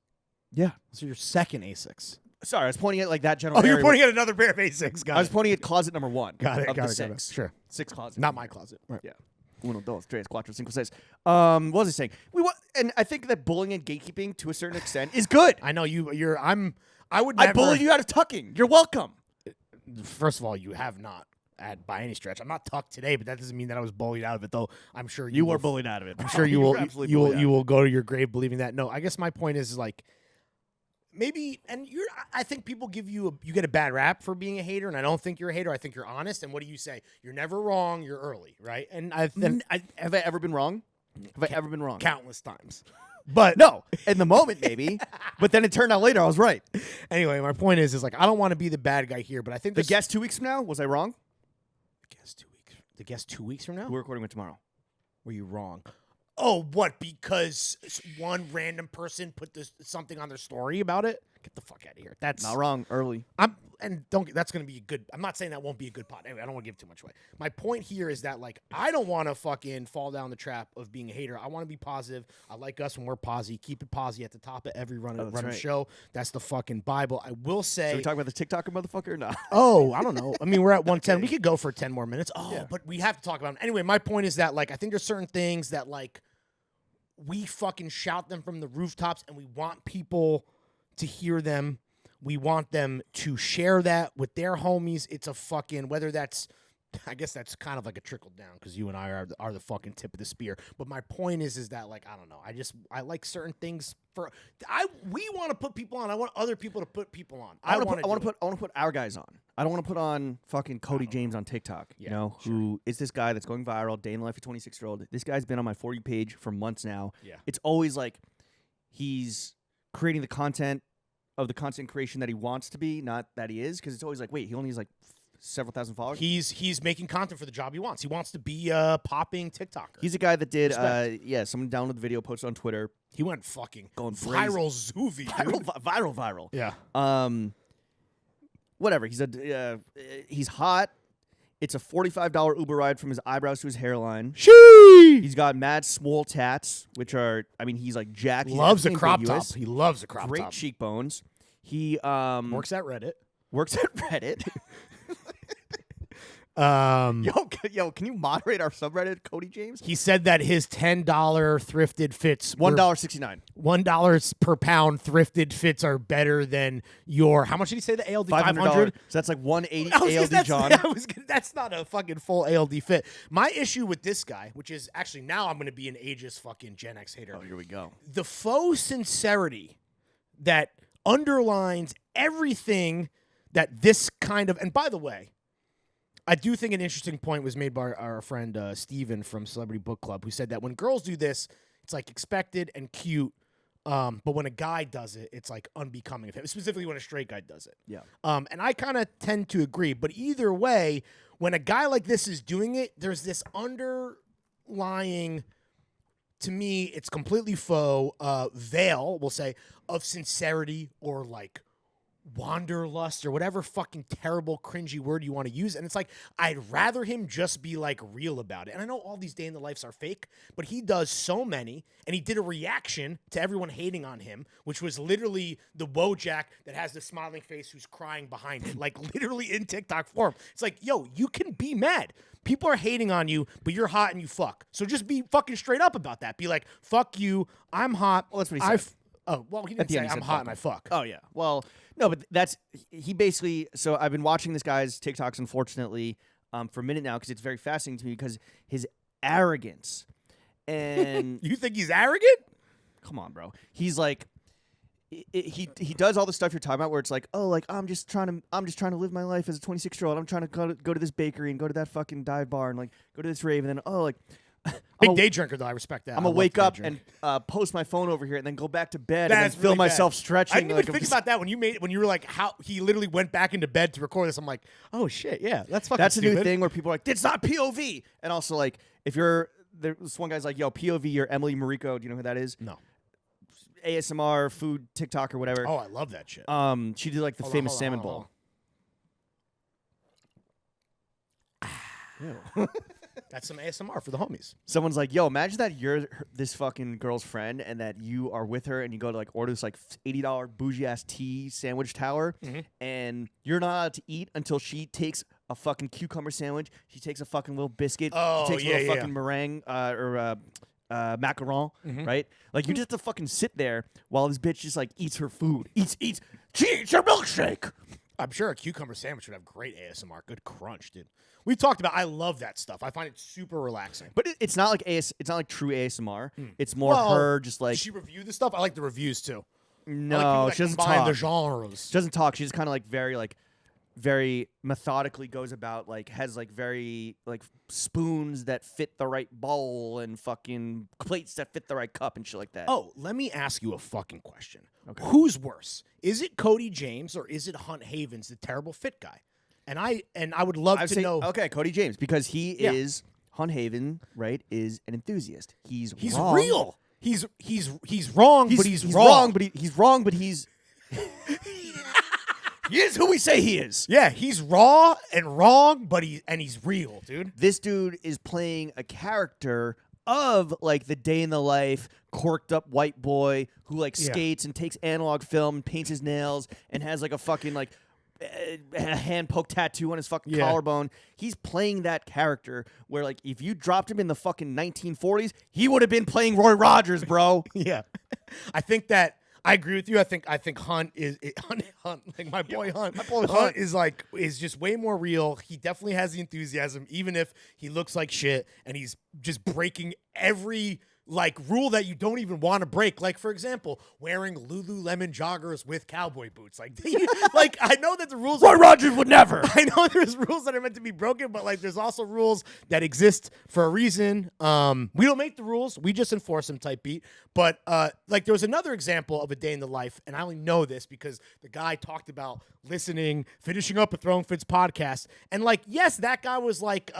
Yeah, those are your second ASICs. Sorry, I was pointing at like that general. Oh, you're pointing at another pair of ASICs. I was pointing at closet number 1. Got it. Of got the it. 6. Sure. 6 closets. Not my closet. Right. Yeah. 1, 2, 3, 4, 5, 6. What was I saying? And I think that bullying and gatekeeping to a certain extent is good. I know you're. I would never. I bullied you out of tucking. You're welcome. First of all, you have not. By any stretch, I'm not tucked today, but that doesn't mean that I was bullied out of it. Though I'm sure you were bullied out of it. I'm sure you will. You will go to your grave believing that. No, I guess my point is like maybe, and I think people give you get a bad rap for being a hater, and I don't think you're a hater. I think you're honest. And what do you say? You're never wrong. You're early, right? And have I ever been wrong? Have I ever been wrong? Countless times. But no, in the moment maybe, but then it turned out later I was right. Anyway, my point is like I don't want to be the bad guy here, but I think the guest 2 weeks from now, was I wrong? The guest 2 weeks from now? We're recording with tomorrow. Were you wrong? Oh, what? Because one random person put something on their story about it? Get the fuck out of here. That's not wrong. Early. That's going to be a good. I'm not saying that won't be a good pot. Anyway, I don't want to give too much away. My point here is that like I don't want to fucking fall down the trap of being a hater. I want to be positive. I like us when we're posy. Keep it posy at the top of every run of show. That's the fucking Bible. I will say. So we talk about the TikToker motherfucker or not? Oh, I don't know. I mean, we're at 110. We could go for 10 more minutes. Oh, yeah. But we have to talk about them. Anyway, my point is that like I think there's certain things that like we fucking shout them from the rooftops and we want people to hear them. We want them to share that with their homies. It's a fucking, whether that's, I guess that's kind of like a trickle down because you and I are the fucking tip of the spear. But my point is that like, I don't know. I like certain things we want to put people on. I want other people to put people on. I want to put our guys on. I don't want to put on fucking Cody James on TikTok, who is this guy that's going viral, day in the life of 26-year-old. This guy's been on my For You page for months now. Yeah. It's always like he's creating the content of the content creation that he wants to be, not that he is, because it's always like, wait, he only has like several thousand followers. He's making content for the job he wants. He wants to be a popping TikToker. He's a guy that did, someone downloaded the video, posted on Twitter. He went fucking going viral zoovie, viral. Yeah. Whatever. He's hot. It's a $45 Uber ride from his eyebrows to his hairline. He's got mad small tats, which are, I mean, he's like jacked. He loves a crop top. He loves a crop top. Great cheekbones. He works at Reddit. Yo, can you moderate our subreddit, Cody James? He said that his $10 thrifted fits, $1.69, $1 per pound thrifted fits are better than your. How much did he say the ALD 500? So that's like 180 ALD John. That's not a fucking full ALD fit. My issue with this guy, which is actually now I'm going to be an ageist fucking Gen X hater. Oh, here we go. The faux sincerity that underlines everything that this kind of, and by the way, I do think an interesting point was made by our friend Steven from Celebrity Book Club, who said that when girls do this, it's like expected and cute, but when a guy does it, it's like unbecoming of him, specifically when a straight guy does it. Yeah. And I kind of tend to agree, but either way, when a guy like this is doing it, there's this underlying, to me, it's completely faux, veil, we'll say, of sincerity or like wanderlust or whatever fucking terrible cringy word you want to use. And it's like, I'd rather him just be like real about it. And I know all these day in the lives are fake, but he does so many, and he did a reaction to everyone hating on him, which was literally the Wojak that has the smiling face who's crying behind it, like literally in TikTok form. It's like, yo, you can be mad. People are hating on you, but you're hot and you fuck. So just be fucking straight up about that. Be like, fuck you, I'm hot. Well, that's what he said. He didn't say I'm hot and I fuck. Oh, yeah. Well, no, but he basically, so I've been watching this guy's TikToks, unfortunately, for a minute now, because it's very fascinating to me, because his arrogance and... You think he's arrogant? Come on, bro. He's like, he does all the stuff you're talking about, where it's like, oh, like I'm just trying to live my life as a 26-year-old. I'm trying to go to this bakery and go to that fucking dive bar and like go to this rave, and then like. Big day drinker, though. I respect that. I'm gonna wake up and post my phone over here, and then go back to bed and then feel really myself bad. stretching. I didn't even like think about that when you were like, how he literally went back into bed to record this. I'm like, oh shit, yeah, that's fucking. That's stupid. a new thing where people are like, it's not POV, and also like if you're this one guy's like, yo, POV, you're Emily Mariko. Do you know who that is? No. ASMR, food, TikTok, or whatever. Oh, I love that shit. She did like the famous salmon bowl. Ew. That's some ASMR for the homies. Someone's like, yo, imagine that you're this fucking girl's friend and that you are with her and you go to like order this like $80 bougie ass tea sandwich tower, and you're not allowed to eat until she takes a fucking cucumber sandwich. She takes a fucking little biscuit. Oh, she takes a little fucking meringue or macaron, right? Like you just have to fucking sit there while this bitch just like eats her food. She eats her milkshake. I'm sure a cucumber sandwich would have great ASMR. Good crunch, dude. We've talked about. I love that stuff. I find it super relaxing. But it's not like it's not like true ASMR. It's more her just like. Does she review the stuff? I like the reviews too. No, she doesn't combine talk. the genres. She doesn't talk. She's kind of like very methodically goes about like has like very like spoons that fit the right bowl and fucking plates that fit the right cup and shit like that. Oh, let me ask you a fucking question. Okay. Who's worse? Is it Cody James or is it Hunt Havens, the terrible fit guy? And I would love to know. Okay, Cody James, because he is Hunt Haven, right? Is an enthusiast. He's wrong. real. He's wrong, but he's wrong. wrong, but he's wrong, but he's he is who we say he is. Yeah, he's raw and wrong, but he's real, dude. This dude is playing a character of like the day in the life corked up white boy who like skates and takes analog film and paints his nails and has like a fucking like a hand poke tattoo on his fucking collarbone. He's playing that character where like if you dropped him in the fucking 1940s, he would have been playing Roy Rogers, bro. Yeah. I think that I agree with you. I think Hunt is Hunt like my boy Hunt. Hunt is just way more real. He definitely has the enthusiasm, even if he looks like shit, and he's just breaking every like rule that you don't even want to break. Like for example, wearing Lululemon joggers with cowboy boots. Like, like I know that the rules. Roy Rogers would never. I know there's rules that are meant to be broken, but like there's also rules that exist for a reason. We don't make the rules; we just enforce them. Type beat. But like there was another example of a day in the life, and I only know this because the guy talked about listening, finishing up a Throwing Fits podcast, and like yes, that guy was like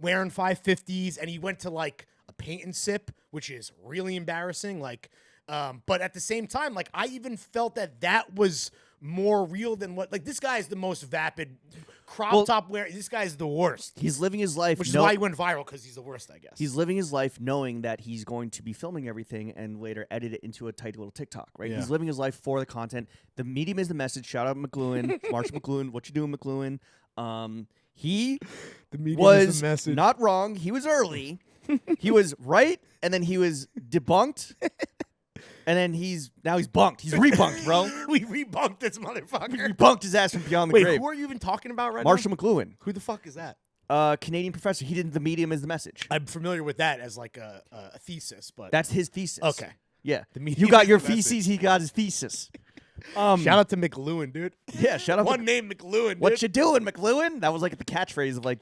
wearing 550s, and he went to like a paint and sip, which is really embarrassing. Like, but at the same time, like I even felt that was more real than what. Like this guy is the most vapid crop top wear. This guy is the worst. He's living his life, which is why he went viral because he's the worst, I guess. He's living his life knowing that he's going to be filming everything and later edit it into a tight little TikTok. Right? Yeah. He's living his life for the content. The medium is the message. Shout out McLuhan, Marshall McLuhan. What you doing, McLuhan? He was not wrong. He was early. He was right, and then he was debunked, and then now he's bunked. He's rebunked, bro. We rebunked this motherfucker. We rebunked his ass from beyond the grave. grave. Who are you even talking about right Marshall now? McLuhan. Who the fuck is that? Canadian professor. He did the medium as the message. I'm familiar with that as like a thesis, but that's his thesis. Okay. Yeah. You got your feces, he got his thesis. Shout out to McLuhan, dude. Yeah, shout out. One name, McLuhan. Dude. What you doing, McLuhan? That was like the catchphrase of like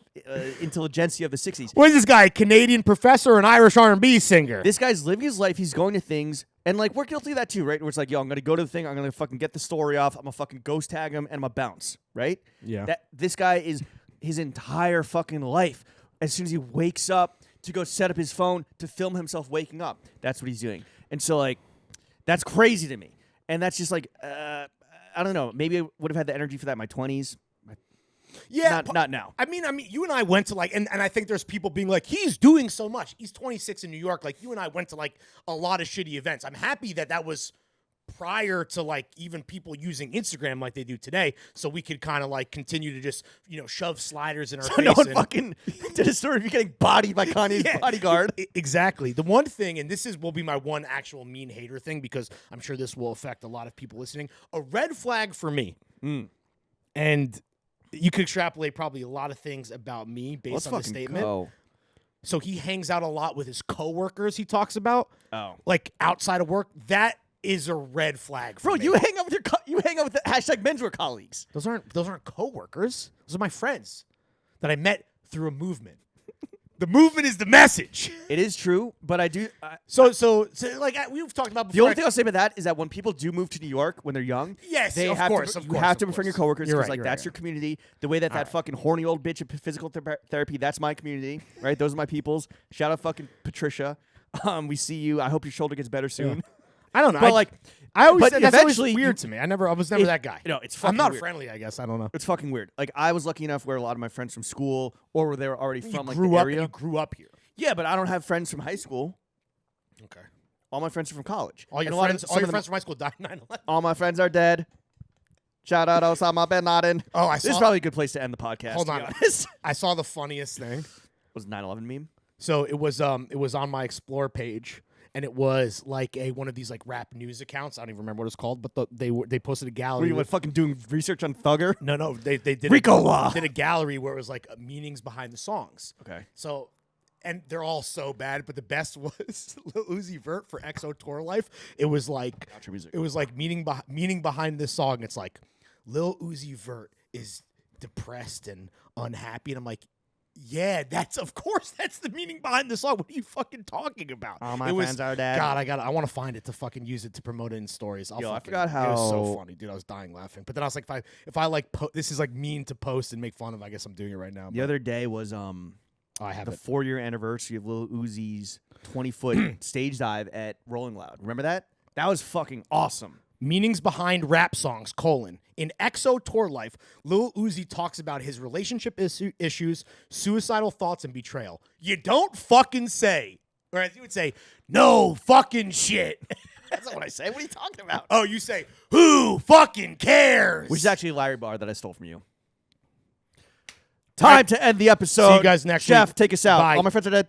intelligentsia of the 60s. What is this guy? Canadian professor and Irish R&B singer. This guy's living his life. He's going to things, and like we're guilty of that too, right? Where it's like, yo, I'm gonna go to the thing. I'm gonna fucking get the story off. I'm gonna fucking ghost tag him, and I'm gonna bounce, right? Yeah. This guy is his entire fucking life. As soon as he wakes up to go set up his phone to film himself waking up, that's what he's doing. And so like, that's crazy to me. And that's just like, I don't know. Maybe I would have had the energy for that in my 20s. Yeah. Not now. I mean, you and I went to like, and I think there's people being like, he's doing so much. He's 26 in New York. Like, you and I went to like a lot of shitty events. I'm happy that was prior to like even people using Instagram like they do today, so we could kind of like continue to just shove sliders in our face. No one fucking did a story of you getting bodied by Kanye's bodyguard. Exactly. The one thing, and this will be my one actual mean hater thing because I'm sure this will affect a lot of people listening. A red flag for me, and you could extrapolate probably a lot of things about me based on the statement. Go. So he hangs out a lot with his coworkers. He talks about like outside of work. That is a red flag for Bro, me. you hang out with you hang out with the hashtag menswear colleagues. Those aren't coworkers. Those are my friends that I met through a movement. The movement is the message. It is true, but I do. So like we've talked about before. The only thing I'll say about that is that when people do move to New York when they're young, Yes, they of have course, to, of you course, have to of befriend your course. coworkers You're because right, like that's you're your community. The way that All right. fucking horny old bitch at physical therapy, that's my community, right? Those are my peoples. Shout out fucking Patricia. We see you. I hope your shoulder gets better soon. I don't know. But like, I always but said that's always eventually weird to me. I was never that guy. It's I'm fucking not weird. friendly, I guess. I don't know. It's fucking weird. Like I was lucky enough where a lot of my friends from school or where they were already from like grew the up area. and you grew up here. Yeah, but I don't have friends from high school. Okay. All my friends are from college. All your And a lot of- friends, some of them- friends from high school died in 9/11. All my friends are dead. Shout out Osama bin Laden. Oh, This is probably a good place to end the podcast. Hold to be on. honest. I saw the funniest thing. Was 9/11 meme? So it was on my Explore page, and it was like one of these like rap news accounts. I don't even remember what it's called, but they posted a Were gallery. you fucking doing research on Thugger? No, they did Rico Law. did a gallery where it was like meanings behind the songs. Okay. So, and they're all so bad, but the best was Lil Uzi Vert for EXO Tour Life. It was like Not your music. it was like meaning behind this song. It's like Lil Uzi Vert is depressed and unhappy, and I'm like, yeah, that's the meaning behind the song. What are you fucking talking about? All my It was- friends are dead. God, I want to find it to fucking use it to promote it in stories. Yo, I fucking- forgot it was so how- funny, dude. I was dying laughing. But then I was like, if I like this is like mean to post and make fun of. I guess I'm doing it right now. The but other day was I have the it. 4-year anniversary of Lil Uzi's 20-foot stage dive at Rolling Loud. Remember that? That was fucking awesome. Meanings behind rap songs, : In EXO Tour Life, Lil Uzi talks about his relationship issues, suicidal thoughts, and betrayal. You don't fucking say. Or as you would say, no fucking shit. That's not what I say. What are you talking about? Oh, you say, who fucking cares? Which is actually a Larry bar that I stole from you. Time to end the episode. See you guys next Chef, week. take us out. Bye. All my friends are dead.